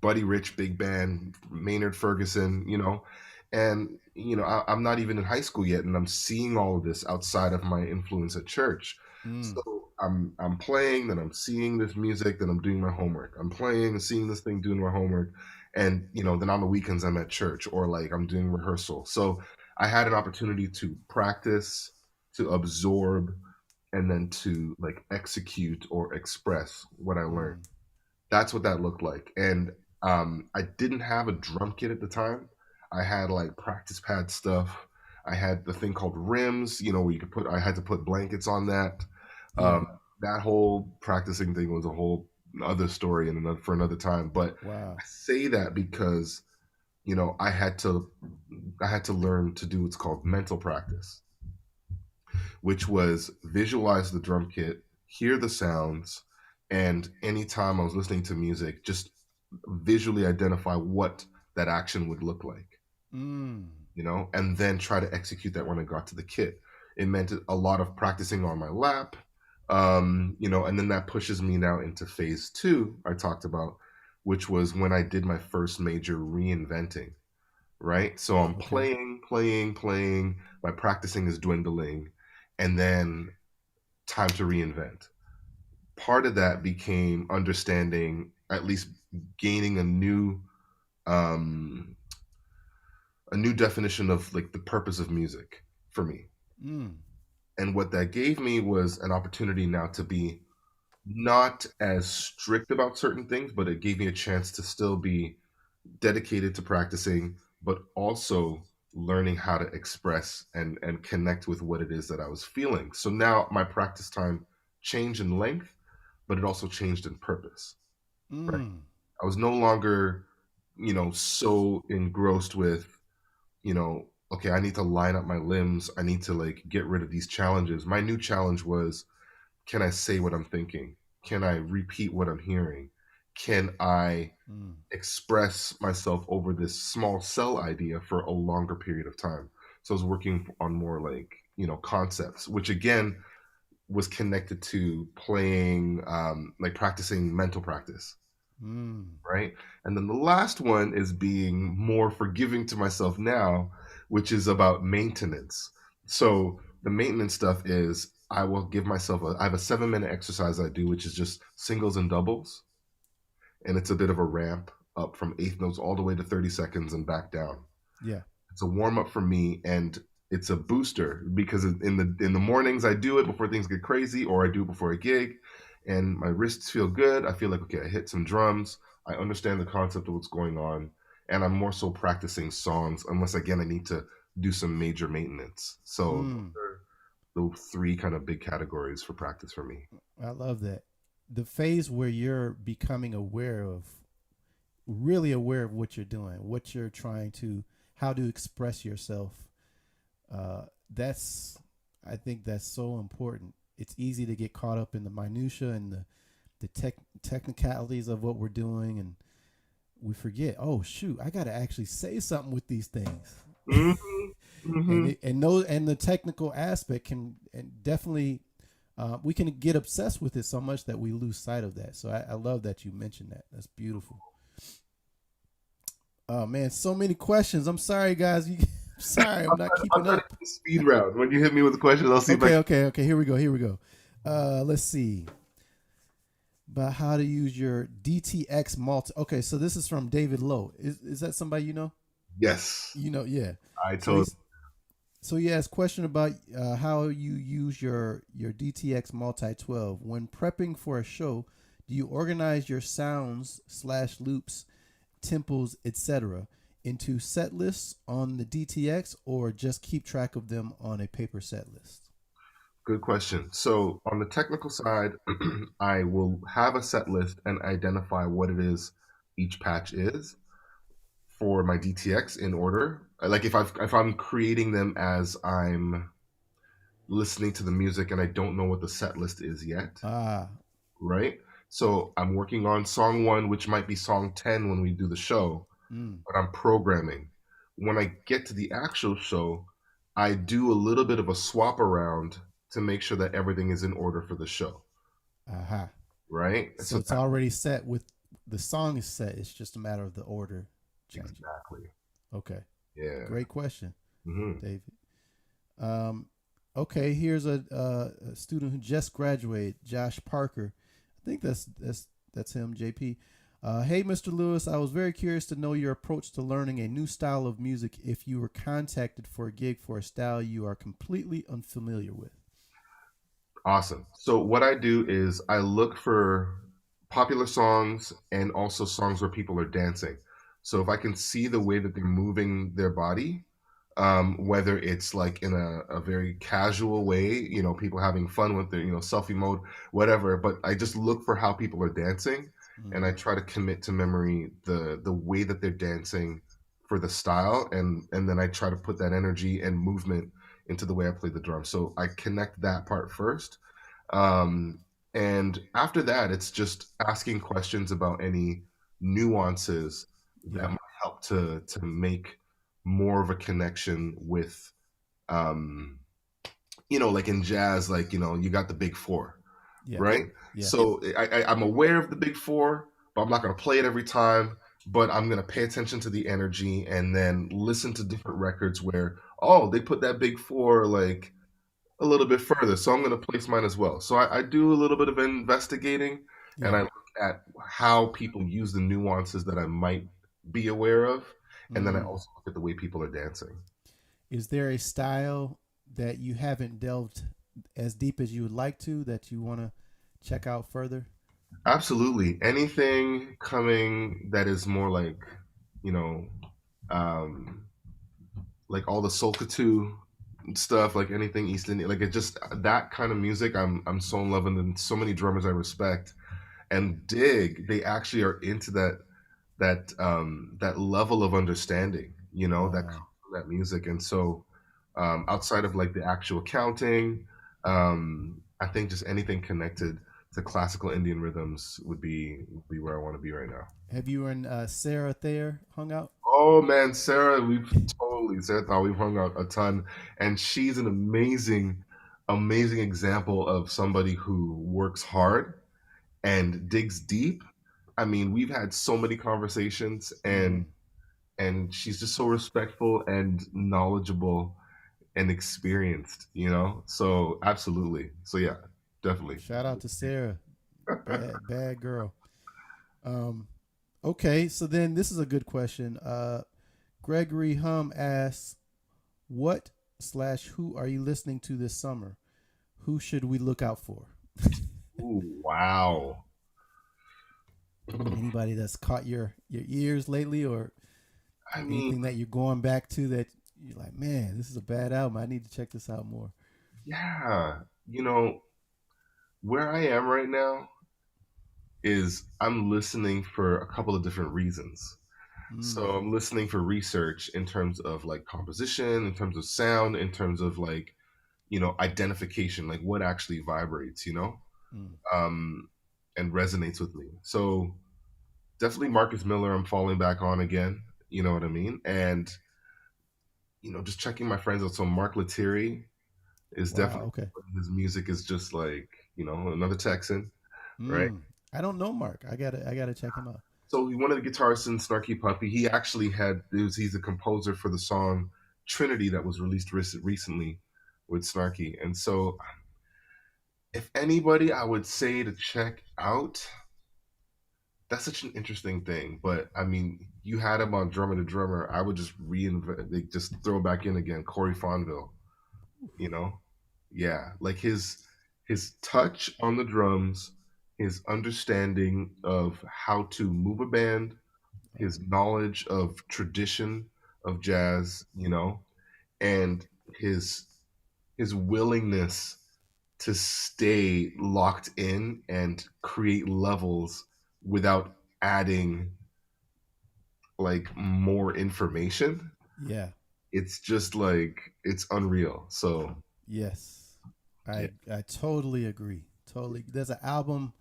Buddy Rich Big Band, Maynard Ferguson, and I'm not even in high school yet, and I'm seeing all of this outside of my influence at church. Mm. So I'm playing, then I'm seeing this music, then I'm doing my homework. I'm playing and seeing this thing, doing my homework, and then on the weekends I'm at church or like I'm doing rehearsal. So I had an opportunity to practice, to absorb, and then to like execute or express what I learned. Mm. That's what that looked like. And I didn't have a drum kit at the time. I had like practice pad stuff. I had the thing called rims, where you could put. I had to put blankets on that. Yeah. That whole practicing thing was a whole other story and another for another time. But Wow. I say that because I had to learn to do what's called mental practice, which was visualize the drum kit, hear the sounds, and anytime I was listening to music, just visually identify what that action would look like, Mm. and then try to execute that when I got to the kit. It meant a lot of practicing on my lap, and then that pushes me now into phase two, I talked about, which was when I did my first major reinventing, right? So I'm Okay. playing, playing, playing, my practicing is dwindling, and then time to reinvent. Part of that became understanding, at least gaining um a new definition of like the purpose of music for me. Mm. And what that gave me was an opportunity now to be not as strict about certain things, but it gave me a chance to still be dedicated to practicing, but also learning how to express and connect with what it is that I was feeling. So now my practice time changed in length, but it also changed in purpose, right? Mm. I was no longer, so engrossed with, okay, I need to line up my limbs. I need to like get rid of these challenges. My new challenge was, can I say what I'm thinking? Can I repeat what I'm hearing? Can I Mm. express myself over this small cell idea for a longer period of time? So I was working on more like, concepts, which again was connected to playing, like practicing mental practice, Mm. right? And then the last one is being more forgiving to myself now, which is about maintenance. So the maintenance stuff is I will give myself I have a 7 minute exercise I do, which is just singles and doubles. And it's a bit of a ramp up from eighth notes all the way to 30 seconds and back down. Yeah. It's a warm up for me, and it's a booster because in the mornings I do it before things get crazy, or I do it before a gig, and my wrists feel good. I feel like okay, I hit some drums. I understand the concept of what's going on, and I'm more so practicing songs. Unless again I need to do some major maintenance. So Mm. those are the three kind of big categories for practice for me. I love that. The phase where you're becoming aware of, really aware of what you're doing, what you're trying to, how to express yourself. That's, I think that's so important. It's easy to get caught up in the minutia and the technicalities of what we're doing, and we forget. Oh shoot, I got to actually say something with these things. Mm-hmm. and Mm-hmm. and the technical aspect can and definitely we can get obsessed with it so much that we lose sight of that. So I love that you mentioned that. That's beautiful. Oh man, so many questions. I'm sorry, guys. I'm sorry, I'm not I'll keeping try to up. do the speed round. When you hit me with the questions, I'll see if I Okay, can. okay, okay. Here we go. Here we go. Let's see. About how to use your DTX multi. Okay, so this is from David Lowe. Is that somebody you know? Yes, You know, yeah. I So told. he's so he asked question about how you use your DTX Multi 12 when prepping for a show. Do you organize your sounds slash loops, tempos, etc. into set lists on the DTX, or just keep track of them on a paper set list? Good question. So on the technical side, I will have a set list and identify what it is each patch is for my DTX in order. Like if I'm creating them as I'm listening to the music and I don't know what the set list is yet, Ah, right? So I'm working on song one, which might be song 10 when we do the show, mm, but I'm programming. When I get to the actual show, I do a little bit of a swap around to make sure that everything is in order for the show, aha. right? So So it's that already set with the song is set. It's just a matter of the order changing. exactly, Okay. yeah. Great question, Hmm. David. Um, okay, here's a student who just graduated, Josh Parker. I think that's him, JP. Hey, Mr. Lewis, I was very curious to know your approach to learning a new style of music if you were contacted for a gig for a style you are completely unfamiliar with. Awesome. So what I do is I look for popular songs and also songs where people are dancing. So if I can see the way that they're moving their body, whether it's like in a very casual way, people having fun with their, selfie mode, whatever, but I just look for how people are dancing and I Mm, try to commit to memory the way that they're dancing for the style and then I try to put that energy and movement into the way I play the drum. So I connect that part first. Um, and after that, it's just asking questions about any nuances that yeah, might help to make more of a connection with, um, like in jazz, like you got the big four, yeah, right? yeah. So I'm aware of the big four, but I'm not going to play it every time. But I'm going to pay attention to the energy and then listen to different records where, oh, they put that big four like a little bit further. So I'm going to place mine as well. So I do a little bit of investigating and Yeah. I look at how people use the nuances that I might be aware of. And then I Mm. also look at the way people are dancing. Is there a style that you haven't delved as deep as you would like to that you want to check out further? Absolutely. Anything coming that is more you know, um, like all the Soulcatu stuff, like anything East Indian, like it just that kind of music. I'm so in love with, and so many drummers I respect and dig. They actually are into that level of understanding, that Uh, comes from that music. And so, outside of like the actual counting, I think just anything connected to classical Indian rhythms would be where I want to be right now. have you and Sarah Thayer hung out? Oh man, Sarah, we've hung out a ton, and she's an amazing, amazing example of somebody who works hard and digs deep. I mean, we've had so many conversations, Mm. and she's just so respectful and knowledgeable and experienced, So absolutely. So yeah, definitely. Shout out to Sarah. Bad girl. Um, okay, so then this is a good question. Gregory Hum asks, "What slash who are you listening to this summer? Who should we look out for? Ooh, wow. Anybody that's caught your ears lately, or I mean, anything that you're going back to that you're like, man, this is a bad album. I need to check this out more." yeah, where I am right now is I'm listening for a couple of different reasons. Mm, So I'm listening for research in terms of like composition, in terms of sound, in terms of like, identification, like what actually vibrates, mm. um, and resonates with me. So definitely Marcus Miller, I'm falling back on again. You know what I mean? And, just checking my friends out. So Mark Lettieri is Wow. definitely, Okay. his music is just like, another Texan, right? Mm. I don't know Mark. I gotta check him out. So one of the guitarists in Snarky Puppy, he actually he's a composer for the song Trinity that was released recently with Snarky. And so if anybody I would say to check out, that's such an interesting thing. But I mean, you had him on Drummer to Drummer. I would just reinvent, like, just throw back in again, Corey Fonville, you know? Yeah. Like his touch on the drums, his understanding of how to move a band, his knowledge of tradition of jazz, and his his willingness to stay locked in and create levels without adding like more information. Yeah. It's just like it's unreal. So Yes. yeah, I totally agree. Totally. There's an album.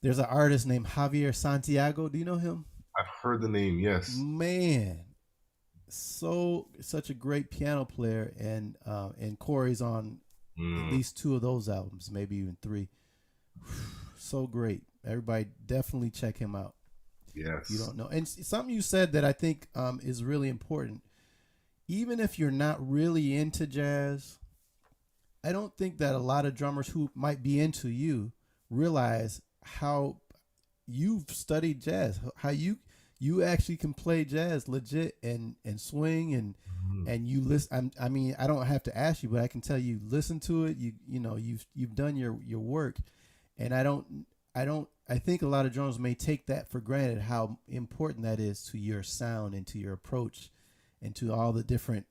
There's an artist named Javier Santiago. Do you know him? I've heard the name. Yes. Man, such a great piano player, and Corey's on at Mm, least two of those albums, maybe even three. So great. Everybody definitely check him out if you yes. don't know. And something you said that I think is really important. Even if you're not really into jazz, I don't think that a lot of drummers who might be into you realize how you've studied jazz, how you actually can play jazz legit and swing Mm, and you listen. I mean, I don't have to ask you, but I can tell you listen to it. You know you've done your work, and I think a lot of drummers may take that for granted how important that is to your sound and to your approach and to all the different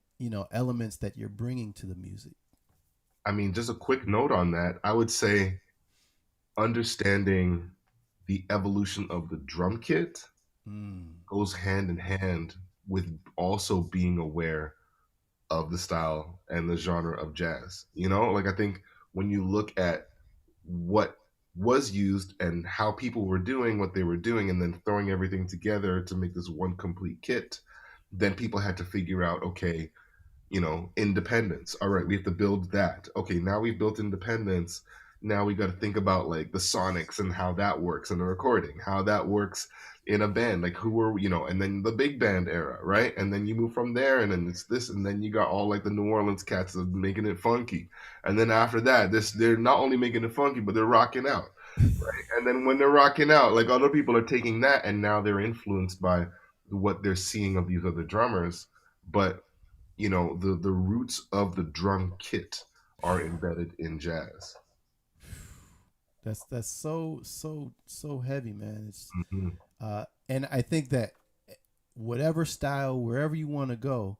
elements that you're bringing to the music. I mean, just a quick note on that. I would say understanding the evolution of the drum kit Mm. goes hand in hand with also being aware of the style and the genre of jazz. Like I think when you look at what was used and how people were doing what they were doing and then throwing everything together to make this one complete kit, then people had to figure out, okay, independence. All right, we have to build that. Okay, now we've built independence. Now we got to think about like the sonics and how that works in a recording, how that works in a band, like who are, and then the big band era, right? And then you move from there, and then it's this, and then you got all like the New Orleans cats of making it funky. And then after that, they're not only making it funky, but they're rocking out. And then when they're rocking out, like other people are taking that and now they're influenced by what they're seeing of these other drummers. But the roots of the drum kit are embedded in jazz. That's so heavy, man. It's Hmm. and I think that whatever style, wherever you want to go,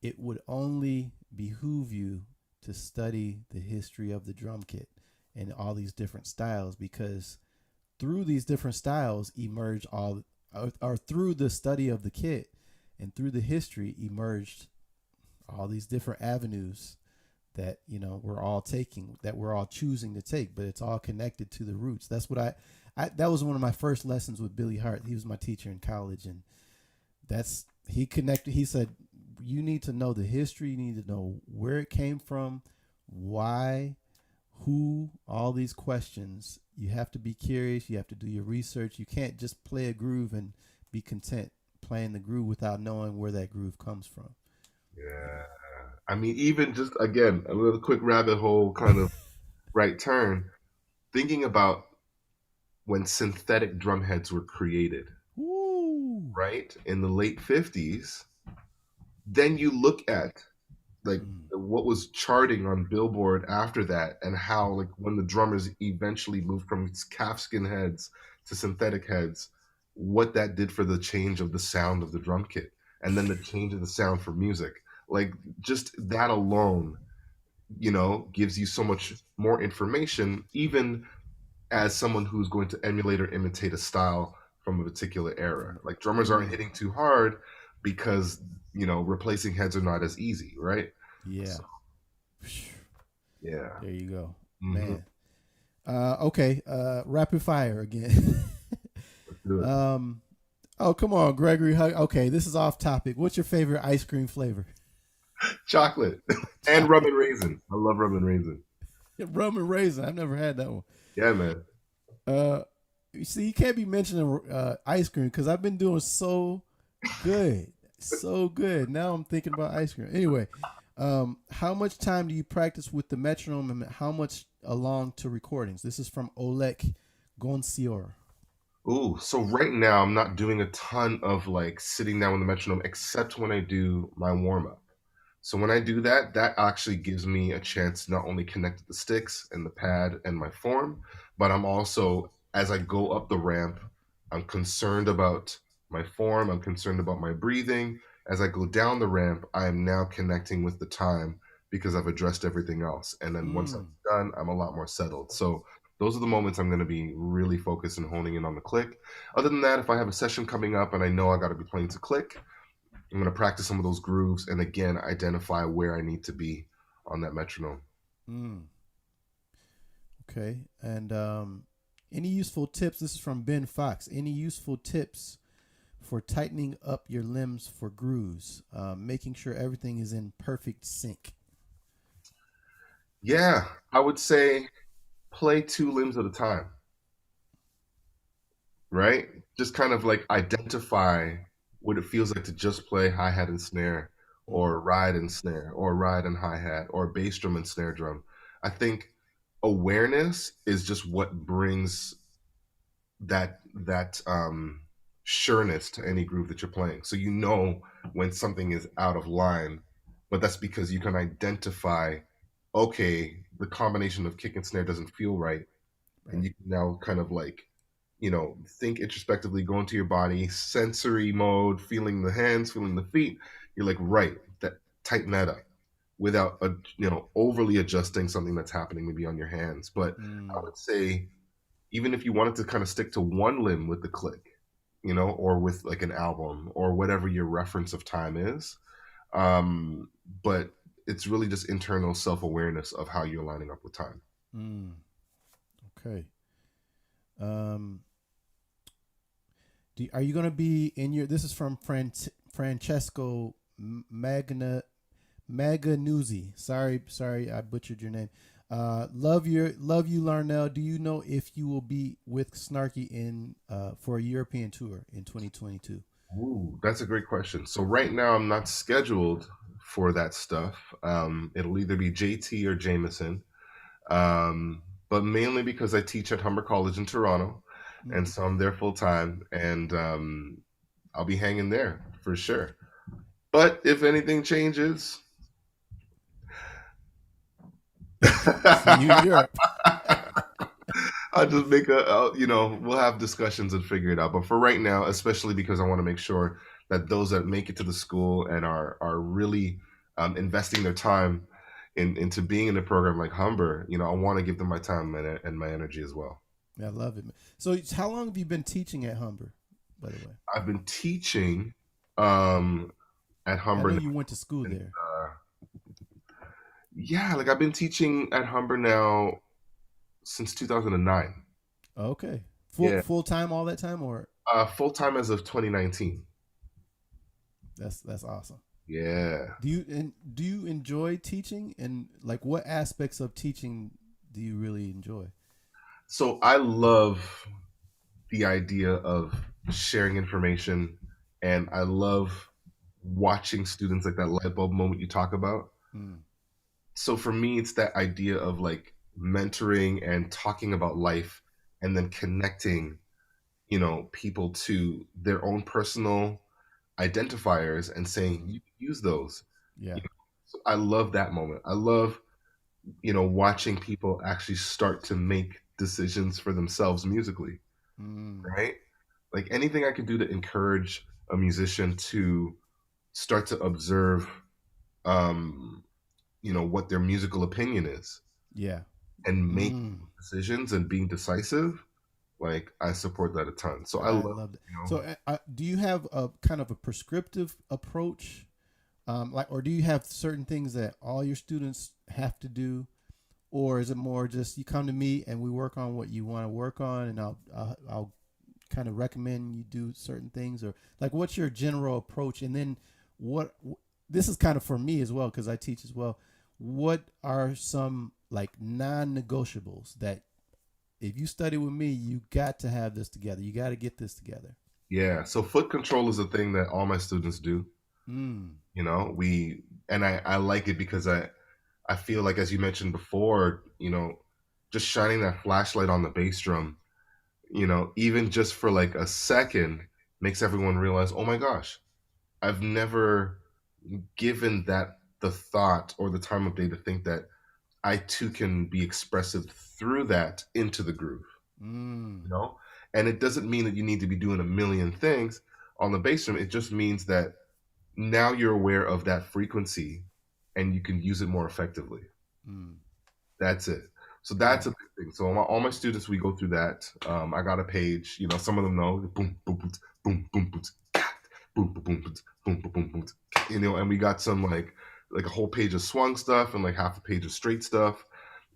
it would only behoove you to study the history of the drum kit and all these different styles because through these different styles emerge all or through the study of the kit and through the history emerged all these different avenues that we're all taking, that we're all choosing to take, but it's all connected to the roots. That's what I that was one of my first lessons with Billy Hart. He was my teacher in college, and he connected. He said, "You need to know the history. You need to know where it came from, why, who, all these questions. You have to be curious. You have to do your research. You can't just play a groove and be content playing the groove without knowing where that groove comes from." Yeah. I mean, even just again, a little quick rabbit hole kind of right turn, thinking about when synthetic drum heads were created, Woo! right? In the late 50s, then you look at like Mm. what was charting on Billboard after that, and how like when the drummers eventually moved from calfskin heads to synthetic heads, what that did for the change of the sound of the drum kit, and then the change of the sound for music. Like just that alone, gives you so much more information, even as someone who's going to emulate or imitate a style from a particular era. Like drummers aren't Mm. hitting too hard because replacing heads are not as easy, right? Yeah. So yeah. There you go, Hmm. man. Okay. Rapid fire again. Let's do it. um. Oh, come on, Gregory. Okay, this is off topic. What's your favorite ice cream flavor? Chocolate and rum Chocolate. and raisin. I love rum and raisin. Rum and raisin. I've never had that one. Yeah, man. Uh, you see, you can't be mentioning ice cream because I've been doing good, so good. Now I'm thinking about ice cream. Anyway, how much time do you practice with the metronome, and how much along to recordings? This is from Oleg Goncior. Ooh, so right now I'm not doing a ton of like sitting down with the metronome except when I do my warm up. So when I do that, that actually gives me a chance to not only connect with the sticks and the pad and my form, but I'm also, as I go up the ramp, I'm concerned about my form, I'm concerned about my breathing. As I go down the ramp, I am now connecting with the time because I've addressed everything else. And then once Mm. that's done, I'm a lot more settled. So those are the moments I'm going to be really focused and honing in on the click. Other than that, if I have a session coming up and I know I got to be playing to click, I'm going to practice some of those grooves and again identify where I need to be on that metronome. Mm. Okay. And any useful tips? This is from Ben Fox. Any useful tips for tightening up your limbs for grooves, making sure everything is in perfect sync? Yeah, I would say play two limbs at a time, right? Just kind of like identify what it feels like to just play hi hat and snare, Mm. or ride and snare, or ride and hi hat, or bass drum and snare drum. I think awareness is just what brings that sureness to any groove that you're playing. So you know when something is out of line, but that's because you can identify, okay, the combination of kick and snare doesn't feel right, and Right. you can now kind of like, think introspectively, go into your body, sensory mode, feeling the hands, feeling the feet. You're like, right, that tighten that up without overly adjusting something that's happening maybe on your hands. But I Mm. would say even if you wanted to kind of stick to one limb with the click, or with like an album or whatever your reference of time is, um, but it's really just internal self-awareness of how you're lining up with time. Mm. Okay. Um, are you going to be in your? This is from Francesco Maganuzzi. Sorry, I butchered your name. Love you, Larnell. Do you know if you will be with Snarky in for a European tour in 2022? Ooh, that's a great question. So right now I'm not scheduled for that stuff. It'll either be JT or Jameson, but mainly because I teach at Humber College in Toronto, and Mm. so I'm there full time, and I'll be hanging there for sure. But if anything changes, See you in Europe. I'll just we'll have discussions and figure it out. But for right now, especially because I want to make sure that those that make it to the school and are really investing their time into being in a program like Humber, I want to give them my time and my energy as well. I love it. So, how long have you been teaching at Humber, by the way? I've been teaching um, at I Humber know now, you went to school and, there. yeah, like I've been teaching at Humber now since 2009. Okay, Yeah, full time all that time, or full time as of 2019. that's awesome. Yeah. Do you enjoy teaching, and like what aspects of teaching do you really enjoy? So I love the idea of sharing information, and I love watching students, like that light bulb moment you talk about. Mm. So for me, it's that idea of like mentoring and talking about life, and then connecting, people to their own personal identifiers and saying Mm. you use those. Yeah. So I love that moment. I love, watching people actually start to make decisions for themselves musically, Mm. right? Like anything I can do to encourage a musician to start to observe, um, what their musical opinion is, Yeah. and make Mm. decisions and being decisive. Like I support that a ton. So I I love, love that. you know, So, do you have a kind of a prescriptive approach, or do you have certain things that all your students have to do, or is it more just you come to me and we work on what you want to work on, and I'll kind of recommend you do certain things, or like what's your general approach, and then what this is kind of for me as well because I teach as well. What are some like non-negotiables that if you study with me, you got to have this together. You got to get this together. yeah. So foot control is a thing that all my students do. Mm. I like it because I feel like, as you mentioned before, just shining that flashlight on the bass drum, even just for like a second, makes everyone realize, oh my gosh, I've never given that the thought or the time of day to think that I too can be expressive through that into the groove, you Mm. know? And it doesn't mean that you need to be doing a million things on the bass drum. It just means that now you're aware of that frequency, and you can use it more effectively. Mm. That's it. So Yeah. that's a big thing. So all my students, we go through that. I got a page. Some of them know boom, boom, boom, boom, boom, boom, boom, boom, boom, boom, boom, boom, boom. And we got some like a whole page of swung stuff and like half a page of straight stuff.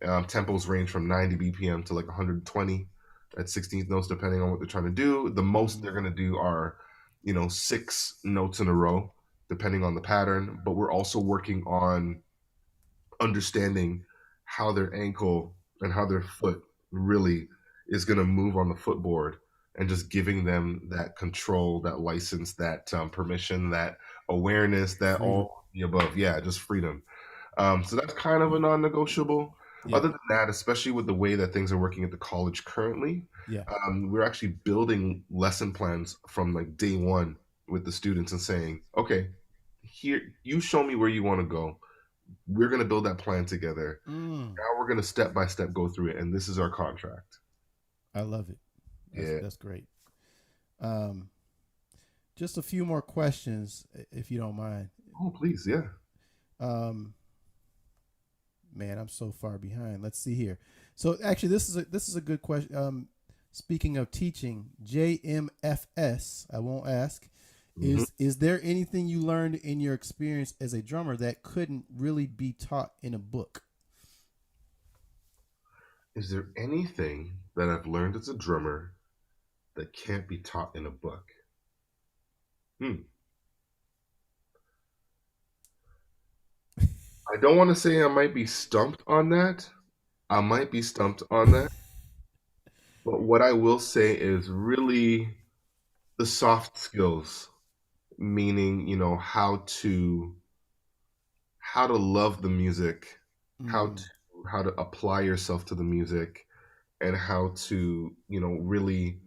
Tempos range from 90 BPM to like 120 at 16th notes, depending on what they're trying to do. The most Mm-hmm. they're gonna do are, 6 notes in a row, depending on the pattern. But we're also working on understanding how their ankle and how their foot really is going to move on the footboard, and just giving them that control, that license, that permission, that awareness, that Freedom. all the above. Yeah, just freedom. So that's kind of a non-negotiable. Yeah. Other than that, especially with the way that things are working at the college currently, Yeah. we're actually building lesson plans from like day one with the students and saying, okay, here, you show me where you want to go. We're going to build that plan together. Mm. Now we're going to step by step go through it, and this is our contract. I love it. Yeah. That's great. Um, just a few more questions, if you don't mind. Oh, please. Yeah. Um, man, I'm so far behind. Let's see here. So actually, this is a good question. Speaking of teaching, JMFS, I won't ask. Hmm. Is there anything you learned in your experience as a drummer that couldn't really be taught in a book? Is there anything that I've learned as a drummer that can't be taught in a book? Hmm. I don't want to say I might be stumped on that. I might be stumped on that. But what I will say is really the soft skills, meaning, how to love the music, how to Mm, how to apply yourself to the music, and how to, really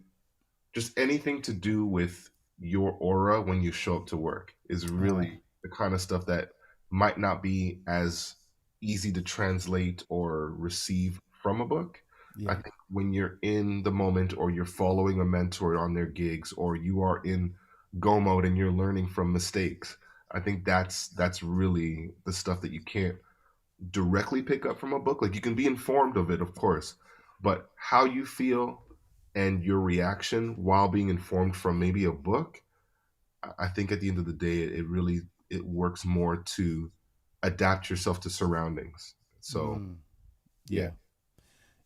just anything to do with your aura when you show up to work is ah, really the kind of stuff that might not be as easy to translate or receive from a book. I yeah. think when you're in the moment, or you're following a mentor on their gigs, or you are in go mode and you're learning from mistakes, I think that's really the stuff that you can't directly pick up from a book. Like, you can be informed of it, of course, but how you feel and your reaction while being informed from maybe a book, I think at the end of the day, it really, it works more to adapt yourself to surroundings. So Mm, yeah. yeah.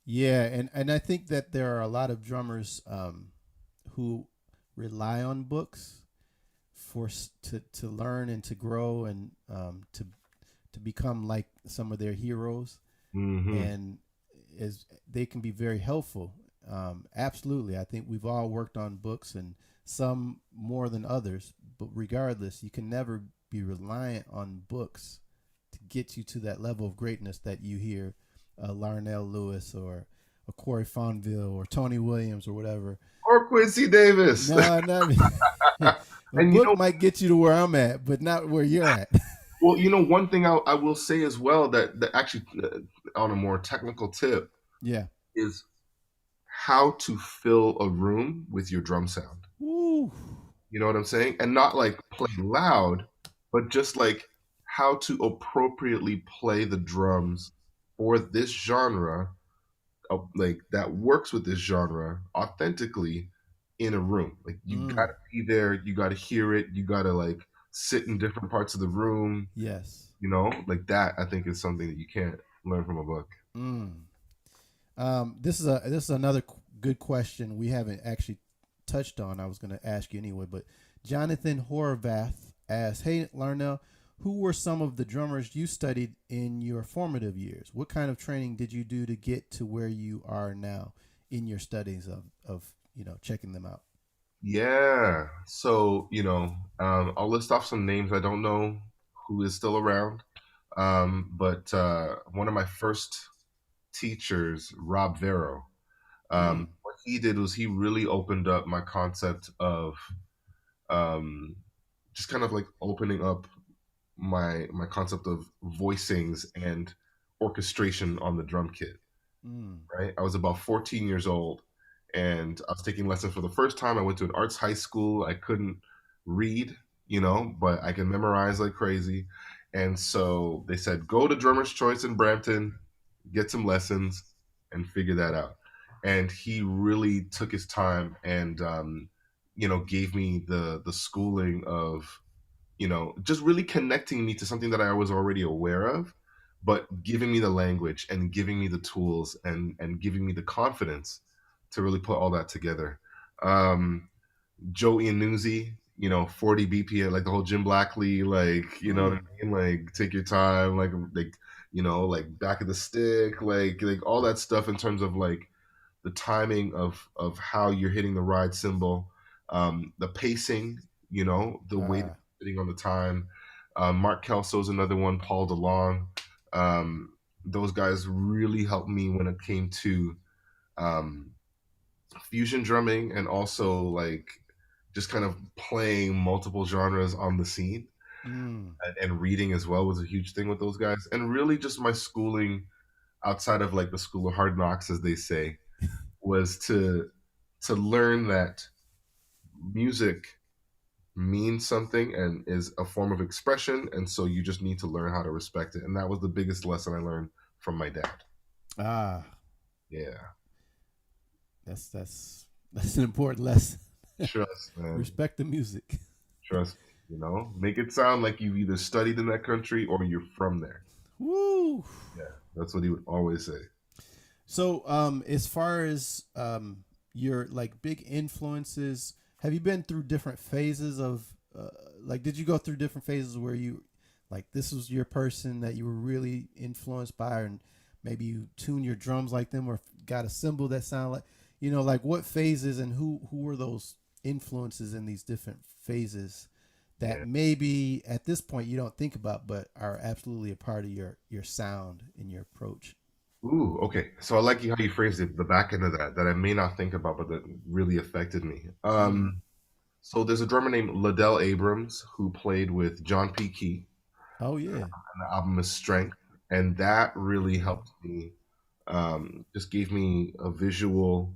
Yeah, and I think that there are a lot of drummers who rely on books to learn and to grow and to become like some of their heroes, Hmm. and as they can be very helpful. Absolutely, I think we've all worked on books, and some more than others. But regardless, you can never be reliant on books to get you to that level of greatness that you hear Larnell Lewis or a Corey Fonville or Tony Williams or whatever. Or Quincy Davis. No, not a And book might get you to where I'm at, but not where you're at. well, one thing I will say as well, that actually, on a more technical tip, Yeah. is how to fill a room with your drum sound. Woo. You know what I'm saying? And not like play loud, but just like how to appropriately play the drums for this genre, like that works with this genre authentically in a room. Like, you Mm. gotta be there, you gotta hear it, you gotta like sit in different parts of the room, Yes. like that. I think is something that you can't learn from a book. Mm. This is another good question we haven't actually touched on. I was going to ask you anyway, but Jonathan Horvath asks, "Hey Larnell, who were some of the drummers you studied in your formative years? What kind of training did you do to get to where you are now in your studies of checking them out?" Yeah. So, I'll list off some names. I don't know who is still around. But one of my first teachers, Rob Vero, Mm. what he did was he really opened up my concept of, um, just kind of like opening up my concept of voicings and orchestration on the drum kit. Mm. Right, I was about 14 years old, and I was taking lessons for the first time. I went to an arts high school. I couldn't read, but I can memorize like crazy. And so they said, go to Drummer's Choice in Brampton, get some lessons, and figure that out. And he really took his time and, gave me the schooling of, just really connecting me to something that I was already aware of, but giving me the language and giving me the tools and giving me the confidence to really put all that together. Joe Iannuzzi, 40 BPM, like the whole Jim Blackley, like, what Mm. I mean? Like, take your time, like back of the stick, like all that stuff in terms of like the timing of how you're hitting the ride cymbal, the pacing, the way that Ah. you're sitting on the time. Mark Kelso's another one, Paul DeLong. Those guys really helped me when it came to um, fusion drumming and also like just kind of playing multiple genres on the scene, Mm. and reading as well was a huge thing with those guys. And really just my schooling outside of like the school of hard knocks, as they say, was to learn that music means something and is a form of expression, and so you just need to learn how to respect it. And that was the biggest lesson I learned from my dad. Ah. Yeah. That's an important lesson. Trust, man. Respect the music. Trust. Make it sound like you've either studied in that country or you're from there. Woo. Yeah, that's what he would always say. So, as far as your like big influences, have you been through different phases of like? Did you go through different phases where you like this was your person that you were really influenced by, and maybe you tune your drums like them, or got a cymbal that sound like like what phases and who were those influences in these different phases that Yeah. maybe at this point you don't think about, but are absolutely a part of your sound and your approach. Ooh, okay. So I like how you phrased it, the back end of that I may not think about, but that really affected me. Mm. So there's a drummer named Liddell Abrams who played with John P. Key, Oh yeah. and the album is Strength, and that really helped me. Just gave me a visual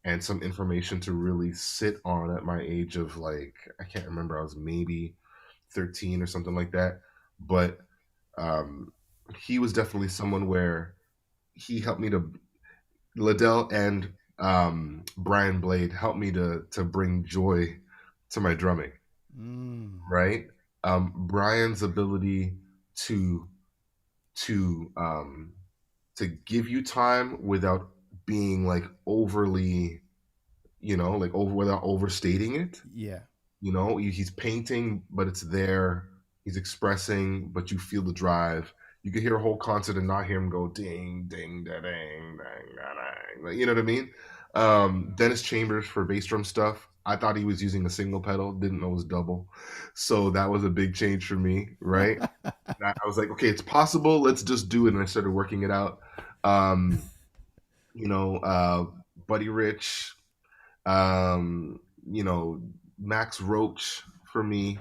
and some information to really sit on at my age of like I can't remember, I was maybe 13 or something like that, but um, he was definitely someone where he helped me to Liddell and Brian Blade helped me to bring joy to my drumming, Mm. right? Brian's ability to to um, to give you time without being like overly, like over without overstating it. Yeah. He's painting, but it's there. He's expressing, but you feel the drive. You could hear a whole concert and not hear him go ding, ding, da, ding, dang, da, dang. Like, you know what I mean? Dennis Chambers for bass drum stuff. I thought he was using a single pedal, didn't know it was double. So that was a big change for me, right? And I was like, okay, it's possible. Let's just do it. And I started working it out. Um, you know, uh, Buddy Rich, um, you know, Max Roach for me,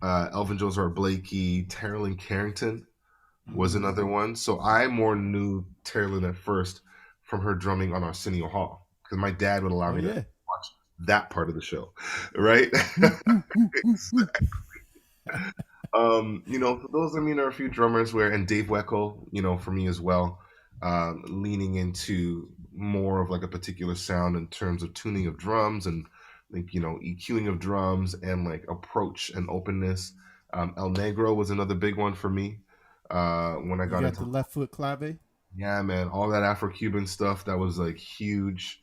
Elvin Joseph Blakey, Terrell Carrington was Mm. another one. So I more knew Terrell at first from her drumming on Arsenio Hall because my dad would allow Oh me to yeah. watch that part of the show, right? Woo, woo, woo, woo, woo. So those, I mean, are a few drummers and Dave Weckl, for me as well, leaning into more of like a particular sound in terms of tuning of drums and like, EQing of drums and like approach and openness. El Negro was another big one for me. When I You got got into, the left foot clave. yeah, man, all that Afro-Cuban stuff, that was like huge.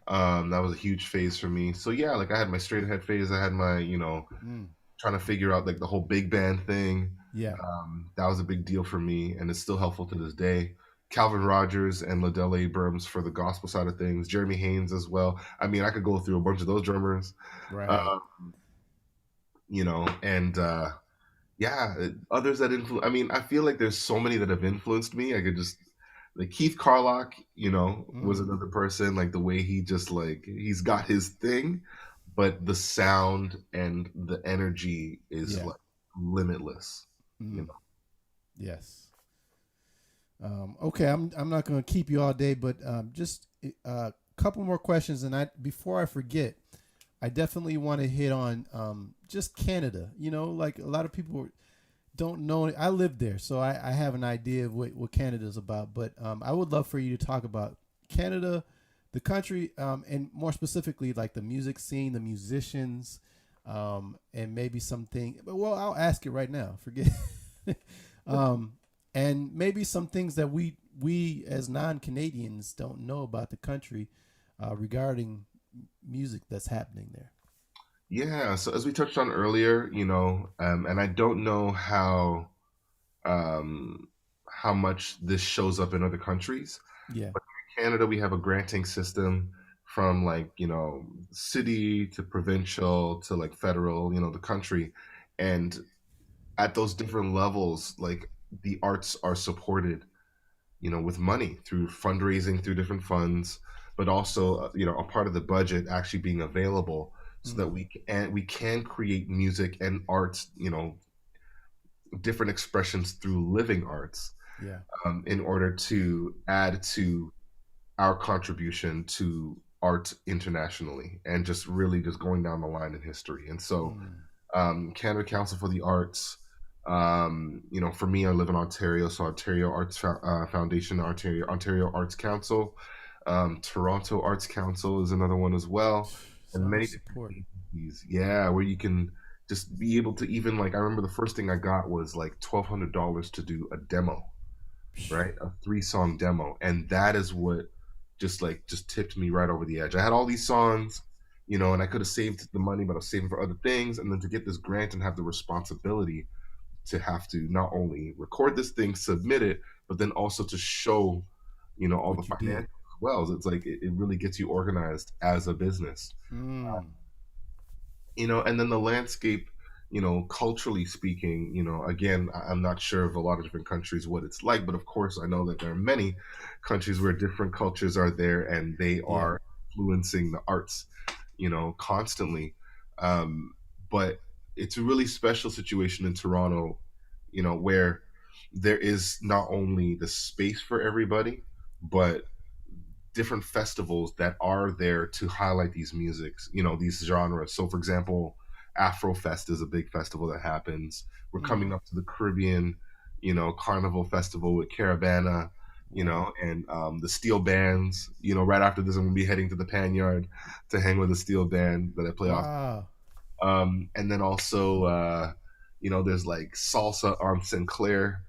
That was a huge phase for me. So yeah, like I had my straight ahead phase. I had my, Mm. trying to figure out like the whole big band thing. Yeah. That was a big deal for me, and it's still helpful to this day. Calvin Rogers and Liddell Abrams for the gospel side of things. Jeremy Haynes as well. I mean, I could go through a bunch of those drummers, Right. uh, and yeah, others that influence. I mean, I feel like there's so many that have influenced me. I could just like Keith Carlock, was Mm. another person. Like the way he just like he's got his thing, but the sound and the energy is Yeah. like limitless. You Mm. know. Yes. Okay, I'm not going to keep you all day, but just a couple more questions, and I before I forget, I definitely want to hit on just Canada. Like a lot of people don't know. I lived there, so I have an idea of what Canada's about. But I would love for you to talk about Canada, the country, and more specifically, like the music scene, the musicians, and maybe something. Well, I'll ask it right now. Forget. um, and maybe some things that we as non-Canadians don't know about the country regarding music that's happening there. Yeah, so as we touched on earlier, and I don't know um, how much this shows up in other countries, Yeah. but in Canada we have a granting system from like city to provincial to like federal, the country, and at those different levels, like the arts are supported, with money through fundraising through different funds, but also a part of the budget actually being available so that Mm, we can create music and arts, different expressions through living arts, yeah. in order to add to our contribution to art internationally and just really just going down the line in history. And so Mm, Canada Council for the Arts. For me, I live in Ontario, so Ontario Arts Foundation, Ontario Arts Council, Toronto Arts Council is another one as well, and so many much different support. agencies. Yeah, where you can just be able to even like I remember the first thing I got was like $1,200 to do a demo, right? A 3-song demo. And that is what just tipped me right over the edge. I had all these songs, and I could have saved the money, but I was saving for other things. And then to get this grant and have the responsibility to have to not only record this thing, submit it, but then also to show, all the What you financials did. as well. It's like it really gets you organized as a business. Mm, And then the landscape, culturally speaking, again, I'm not sure of a lot of different countries what it's like, but of course I know that there are many countries where different cultures are there and they yeah. are influencing the arts, constantly. um, but it's a really special situation in Toronto, where there is not only the space for everybody, but different festivals that are there to highlight these musics, these genres. So, for example, Afrofest is a big festival that happens. We're coming Mm, up to the Caribbean, Carnival Festival with Caravana, wow. and the steel bands. Right after this, I'm gonna be heading to the Pan Yard to hang with the steel band that I play off. Wow. And then also, there's like salsa on Sinclair,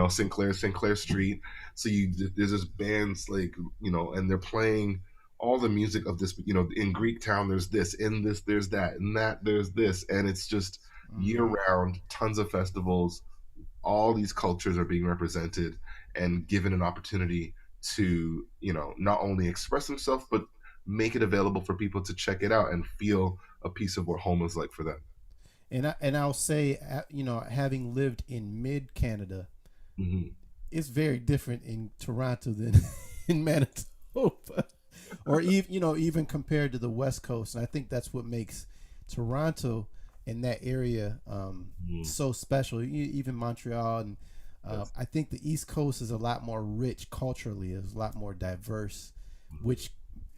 Sinclair Street. So there's this bands like, and they're playing all the music of this, in Greek town, there's this, in this, there's that, in that, there's this. And it's just year Mm. round, tons of festivals. All these cultures are being represented and given an opportunity to, not only express themselves, but make it available for people to check it out and feel a piece of what home is like for them. And I'll say, having lived in mid Canada, Hmm. it's very different in Toronto than in Manitoba, or even even compared to the West Coast. And I think that's what makes Toronto and that area Hmm. so special. Even Montreal, and Yes. I think the East Coast is a lot more rich culturally. It's a lot more diverse, Mhm. which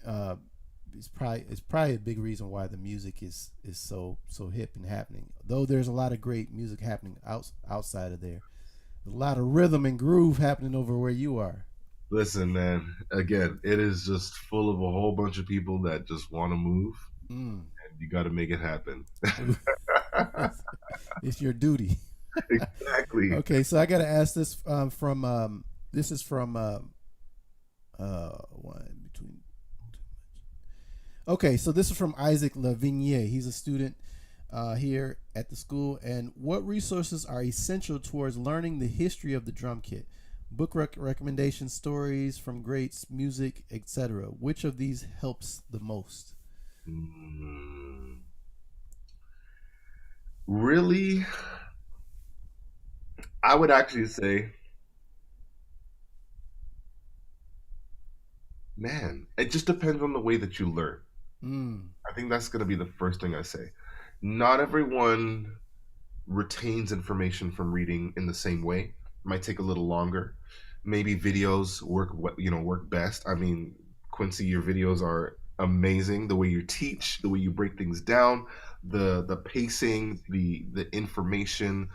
uh, is probably a big reason why the music is so hip and happening. Though there's a lot of great music happening outside of there. There's a lot of rhythm and groove happening over where you are. Listen, man, again, it is just full of a whole bunch of people that just want to move, Mm. and you got to make it happen. It's your duty. Exactly. Okay, so I got to ask this from this is from one between. Okay, so this is from Isaac Lavignier. He's a student here at the school. And what resources are essential towards learning the history of the drum kit? Book recommendations, stories from greats, music, etc. Which of these helps the most? Mm, really, I would actually say, man, it just depends on the way that you learn. Mm, I think that's going to be the first thing I say. Not everyone retains information from reading in the same way. It might take a little longer. Maybe videos work best. I mean, Quincy, your videos are amazing. The way you teach, the way you break things down, the pacing, the information,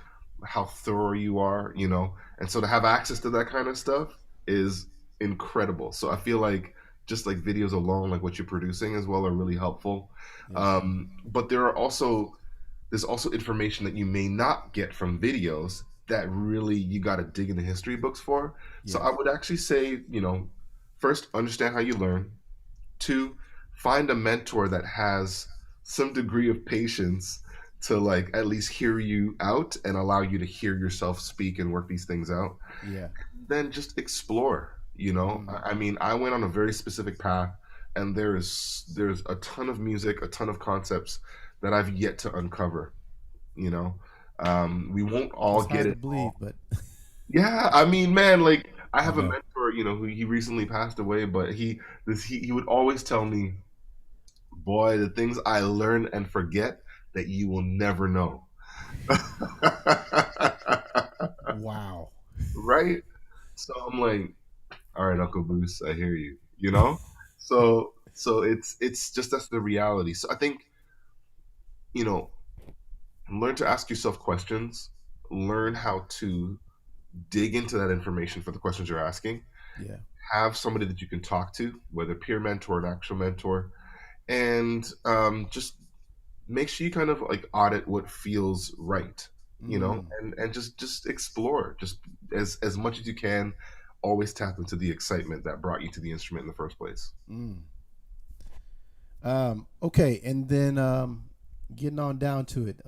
how thorough you are, you know. And so to have access to that kind of stuff is incredible. So I feel like just like videos alone, like what you're producing as well, are really helpful. Yeah. But there's also information that you may not get from videos that really you got to dig in the history books for. So I Yes. would actually say, you know, first understand how you learn. Two, find a mentor that has some degree of patience to like at least hear you out and allow you to hear yourself speak and work these things out. Yeah. Then just explore, you know. Mm. I mean, I went on a very specific path, and there's a ton of music, a ton of concepts that I've yet to uncover, you know. We won't all It's get hard to it believe, all. but Yeah, I mean, man, like I I have a know. mentor, you know, who he recently passed away, but he would always tell me, boy, the things I learn and forget that you will never know. Wow. Right? So I'm like, all right, Uncle Bruce, I hear you. You know? So it's just that's the reality. So I think, you know, learn to ask yourself questions, learn how to dig into that information for the questions you're asking. Yeah. Have somebody that you can talk to, whether peer mentor, an actual mentor, and just make sure you kind of like audit what feels right, you know, Mm. and just explore, just as much as you can. Always tap into the excitement that brought you to the instrument in the first place. Mm. Okay, and then getting on down to it.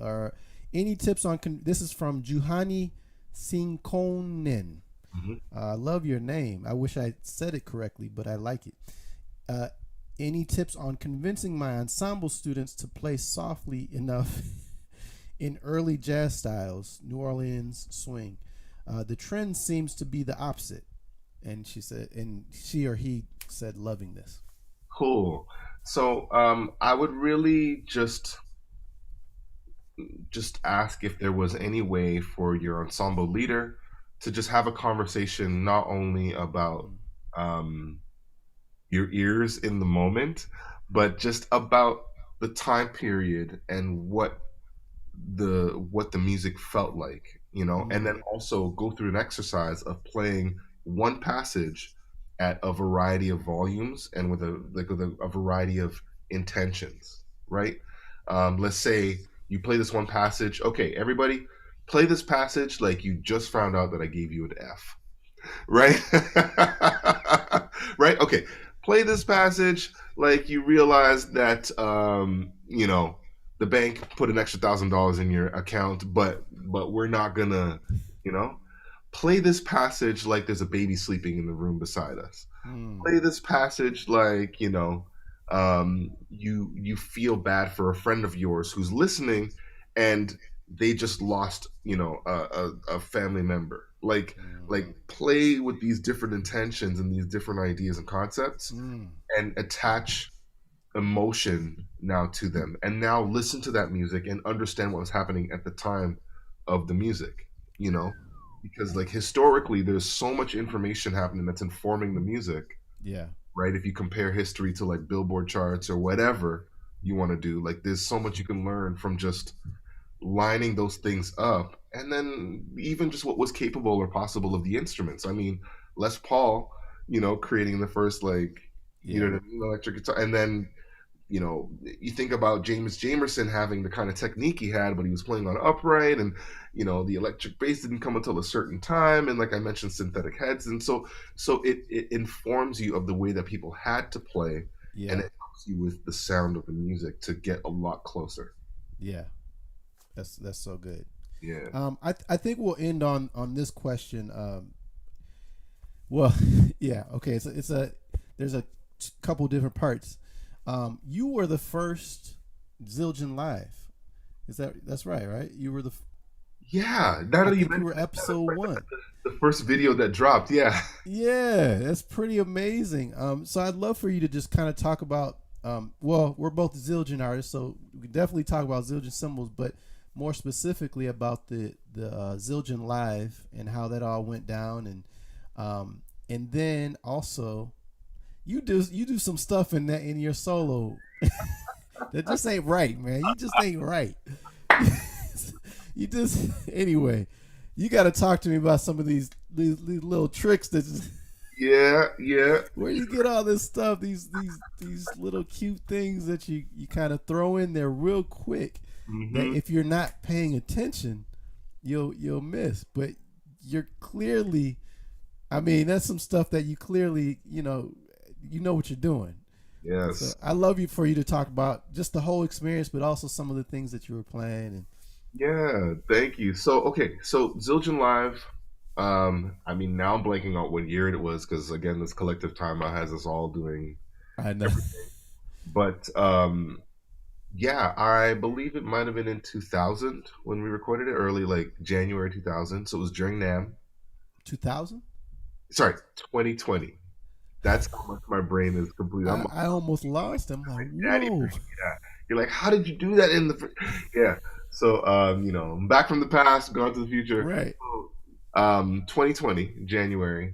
Any tips on this is from Juhani Sinkonen. Hmm. I love your name. I wish I said it correctly, but I like it. Uh, any tips on convincing my ensemble students to play softly enough in early jazz styles, New Orleans swing? The trend seems to be the opposite. And she or he said, loving this. Cool. So I would really just ask if there was any way for your ensemble leader to just have a conversation not only about Mm. um, your ears in the moment, but just about the time period and what the music felt like, you know, and Mm. then also go through an exercise of playing one passage at a variety of volumes and with a variety of intentions, right? Let's say you play this one passage. Okay, everybody, play this passage like you just found out that I gave you an F, right? Right? Okay. Play this passage like you realize that you know, the bank put an extra $1,000 in your account, but we're not gonna, you know, play this passage like there's a baby sleeping in the room beside us. Mm. Play this passage like, you know, you feel bad for a friend of yours who's listening and they just lost, you know, a family member. Like Mm. play with these different intentions and these different ideas and concepts Mm. and attach emotion now to them, and now listen to that music and understand what was happening at the time of the music, you know, because like historically there's so much information happening that's informing the music, Yeah. right? If you compare history to like Billboard charts or whatever you want to do, like there's so much you can learn from just lining those things up, and then even just what was capable or possible of the instruments. I mean, Les Paul, you know, creating the first like, you Yeah. know what I mean, electric guitar, and then, you know, you think about James Jamerson having the kind of technique he had, but he was playing on upright, and you know, the electric bass didn't come until a certain time, and like I mentioned, synthetic heads, and so it informs you of the way that people had to play, and Yeah. it helps you with the sound of the music to get a lot closer. Yeah. That's so good. Yeah. I think we'll end on this question. Well, yeah. Okay. It's a there's a couple different parts. You were the first Zildjian live. That's right? Right. You were Yeah, now I that you think you mentioned were it, that's episode right, one. the first video that dropped, yeah. Yeah, that's pretty amazing. So I'd love for you to just kind of talk about. Well, we're both Zildjian artists, so we can definitely talk about Zildjian symbols, but more specifically about the Zildjian live and how that all went down, and then also you do some stuff in that in your solo that just ain't right, man. You just ain't right. You just anyway. You got to talk to me about some of these little tricks that Yeah, yeah. where you get all this stuff, these little cute things that you kind of throw in there real quick. That Hmm. if you're not paying attention, you'll miss. But you're clearly, I mean, that's some stuff that you clearly, you know what you're doing. And so Yes. I love you for you to talk about just the whole experience, but also some of the things that you were playing. And Yeah, thank you. So, okay, so Zildjian Live, I mean, now I'm blanking out what year it was because again, this collective timeout has us all doing I know everything. But yeah, I believe it might have been in 2000 when we recorded it early, like January 2000. So it was during NAM. 2000. Sorry, 2020. That's how much my brain is complete. I'm I almost lost. I'm like, daddy whoa, brain. Yeah. You're like, how did you do that in the yeah. So I'm back from the past, gone to the future. right? So, 2020, January,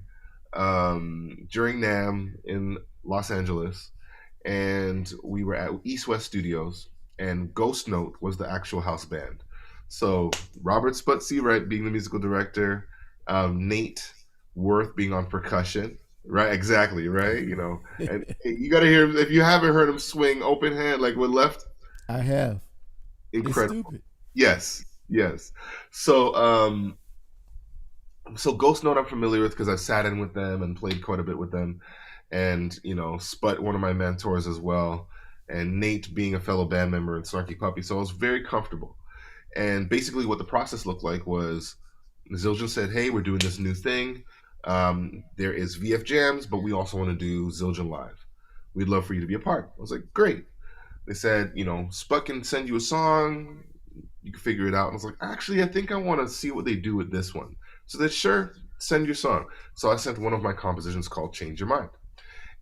during NAM in Los Angeles, and we were at East West Studios, and Ghost Note was the actual house band. So Robert Sputzy, right, being the musical director, Nate Worth being on percussion, right? Exactly, right. And hey, you got to hear him if you haven't heard him swing open hand like with left, I have. It's incredible. stupid. Yes, yes. So so Ghost Note I'm familiar with because I've sat in with them and played quite a bit with them, and Sput, one of my mentors as well, and Nate being a fellow band member in Snarky Puppy, so I was very comfortable. And basically, what the process looked like was Zildjian said, "Hey, we're doing this new thing. There is VF Jams, but we also want to do Zildjian Live. We'd love for you to be a part." I was like, "Great." They said, Sput can send you a song. You can figure it out. And I was like, actually, I think I want to see what they do with this one. So they sure, send your song. So I sent one of my compositions called Change Your Mind.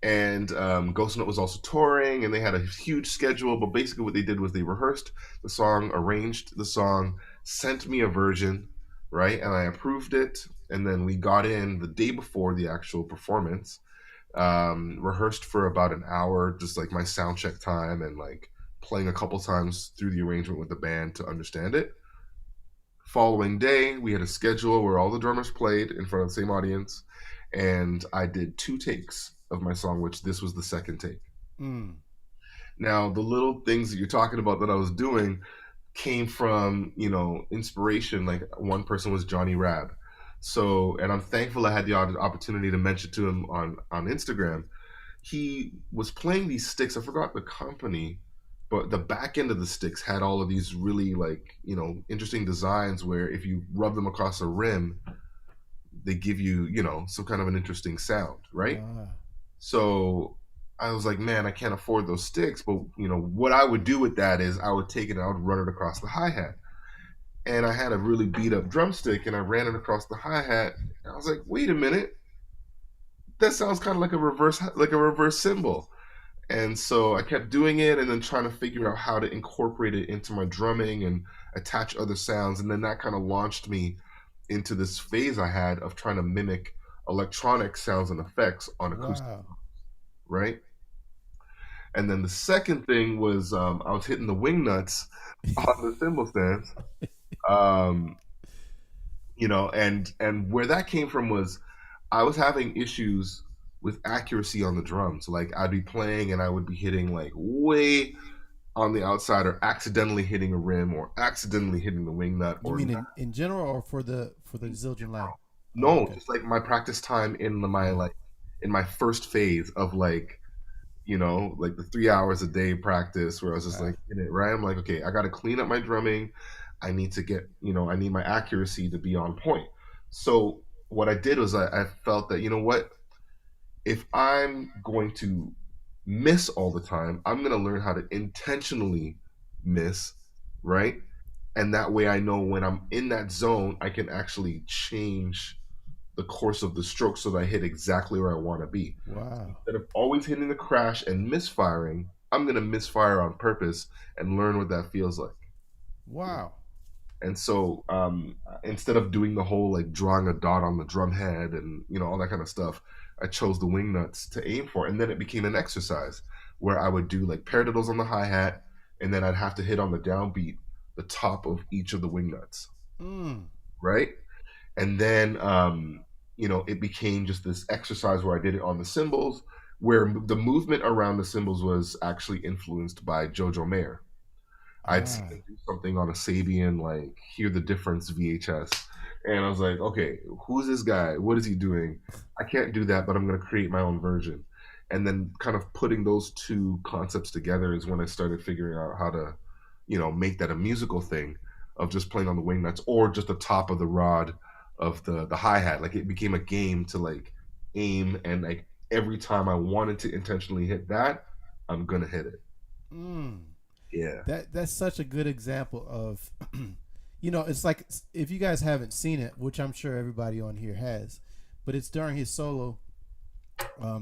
And Ghost Note was also touring, and they had a huge schedule. But basically, what they did was they rehearsed the song, arranged the song, sent me a version, right? And I approved it. And then we got in the day before the actual performance, rehearsed for about an hour, just like my sound check time and like playing a couple times through the arrangement with the band to understand it. Following day, we had a schedule where all the drummers played in front of the same audience, and I did two takes of my song, which this was the second take. Mm. Now, the little things that you're talking about that I was doing came from, inspiration. Like one person was Johnny Rab. So, and I'm thankful I had the opportunity to mention to him on Instagram. He was playing these sticks. I forgot the company, but the back end of the sticks had all of these really like interesting designs where if you rub them across a rim, they give you some kind of an interesting sound, right? Ah, So I was like, man, I can't afford those sticks, but what I would do with that is I would take it and I would run it across the hi hat. And I had a really beat up drumstick and I ran it across the hi hat. And I was like, wait a minute, that sounds kind of like a reverse cymbal. And so I kept doing it and then trying to figure out how to incorporate it into my drumming and attach other sounds. And then that kind of launched me into this phase I had of trying to mimic electronic sounds and effects on acoustic, wow. right? And then the second thing was I was hitting the wing nuts on the cymbal stands. Um, and where that came from was I was having issues with accuracy on the drums. Like I'd be playing and I would be hitting like way on the outside or accidentally hitting a rim or accidentally hitting the wing nut You or mean not. in general or for the Zildjian Live? Oh, No, okay. just like my practice time in my Oh, like in my first phase of like like the 3 hours a day practice where I was just ah, like in it, right? I'm like, okay, I got to clean up my drumming. I need to get, I need my accuracy to be on point. So what I did was I felt that, what, if I'm going to miss all the time, I'm going to learn how to intentionally miss, right? And that way I know when I'm in that zone, I can actually change the course of the stroke so that I hit exactly where I want to be. wow. Instead of always hitting the crash and misfiring, I'm going to misfire on purpose and learn what that feels like. Wow. And so instead of doing the whole like drawing a dot on the drum head and all that kind of stuff, I chose the wing nuts to aim for. And then it became an exercise where I would do like paradiddles on the hi hat, and then I'd have to hit on the downbeat the top of each of the wing nuts, Mm. right? And then it became just this exercise where I did it on the cymbals, where the movement around the cymbals was actually influenced by Jojo Mayer. I'd seen Ah. him do something on a Sabian, like Hear the Difference VHS. And I was like, okay, who's this guy? What is he doing? I can't do that, but I'm going to create my own version. And then kind of putting those two concepts together is when I started figuring out how to, make that a musical thing of just playing on the wing nuts or just the top of the rod of the hi-hat. Like it became a game to like aim, and like every time I wanted to intentionally hit that, I'm going to hit it. Mm. Yeah. That's such a good example of, it's like if you guys haven't seen it, which I'm sure everybody on here has, but it's during his solo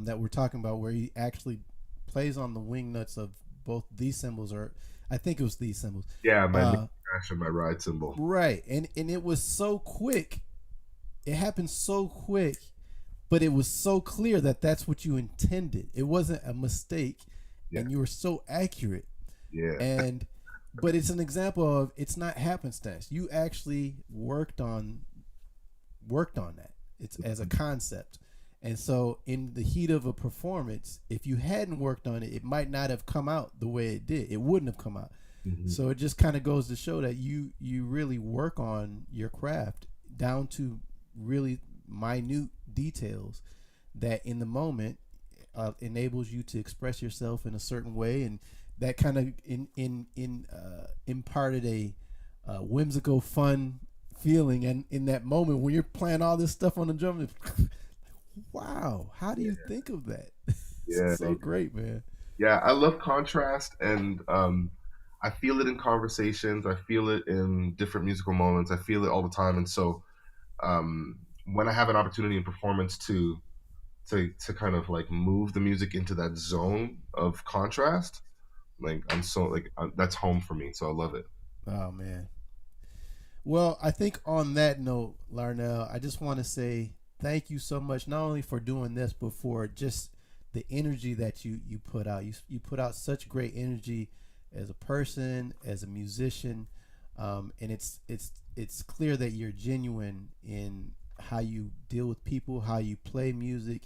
that we're talking about where he actually plays on the wing nuts of both these cymbals, or I think it was these cymbals. Yeah, my Uh, crash and my ride cymbal. right, and it was so quick. It happened so quick, but it was so clear that that's what you intended. It wasn't a mistake, Yeah, and you were so accurate. yeah, And but it's an example of it's not happenstance. You actually worked on that. It's as a concept. And so in the heat of a performance, if you hadn't worked on it, it might not have come out the way it did. It wouldn't have come out. hmm So it just kind of goes to show that you really work on your craft down to really minute details that in the moment enables you to express yourself in a certain way, and that kind of imparted a whimsical, fun feeling. And in that moment when you're playing all this stuff on the drum, wow, how do you think of that? It's yeah, so great, man. yeah. I love contrast, and I feel it in conversations. I feel it in different musical moments. I feel it all the time, and so when I have an opportunity in performance to kind of like move the music into that zone of contrast, like I'm so like that's home for me. So I love it. Oh man. Well, I think on that note, Larnell, I just want to say thank you so much, not only for doing this, but for just the energy that you put out. You put out such great energy as a person, as a musician, and it's clear that you're genuine in how you deal with people, how you play music.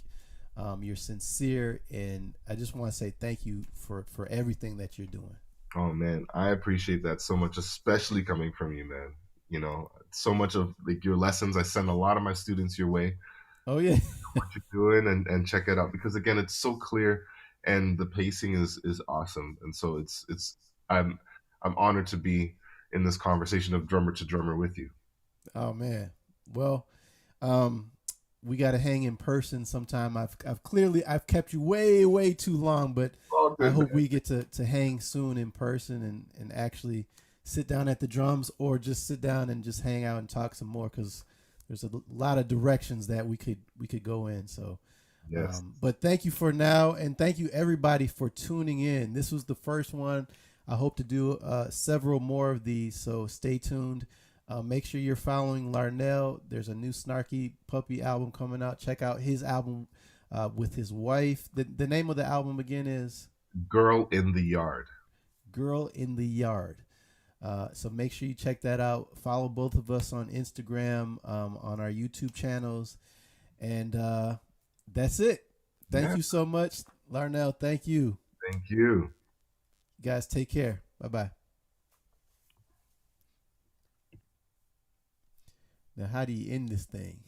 You're sincere, and I just want to say thank you for everything that you're doing. Oh man, I appreciate that so much, especially coming from you, man. So much of like your lessons, I send a lot of my students your way, Oh yeah. what you're doing, and check it out because again, it's so clear, and the pacing is awesome, and so it's I'm I'm honored to be in this conversation of drummer to drummer with you. Oh man. Well, um, we got to hang in person sometime. I've kept you way too long, but All I good, hope man. we get to hang soon in person and actually sit down at the drums, or just sit down and just hang out and talk some more, because there's a lot of directions that we could go in. So, Yes. but thank you for now, and thank you everybody for tuning in. This was the first one. I hope to do several more of these, so stay tuned. Make sure you're following Larnell. There's a new Snarky Puppy album coming out. Check out his album with his wife. The name of the album again is Girl in the Yard. Girl in the Yard. So make sure you check that out. Follow both of us on Instagram, on our YouTube channels. And that's it. Thank Yeah. you so much, Larnell. Thank you. Thank you. You guys, take care. Bye bye. Now, how do you end this thing?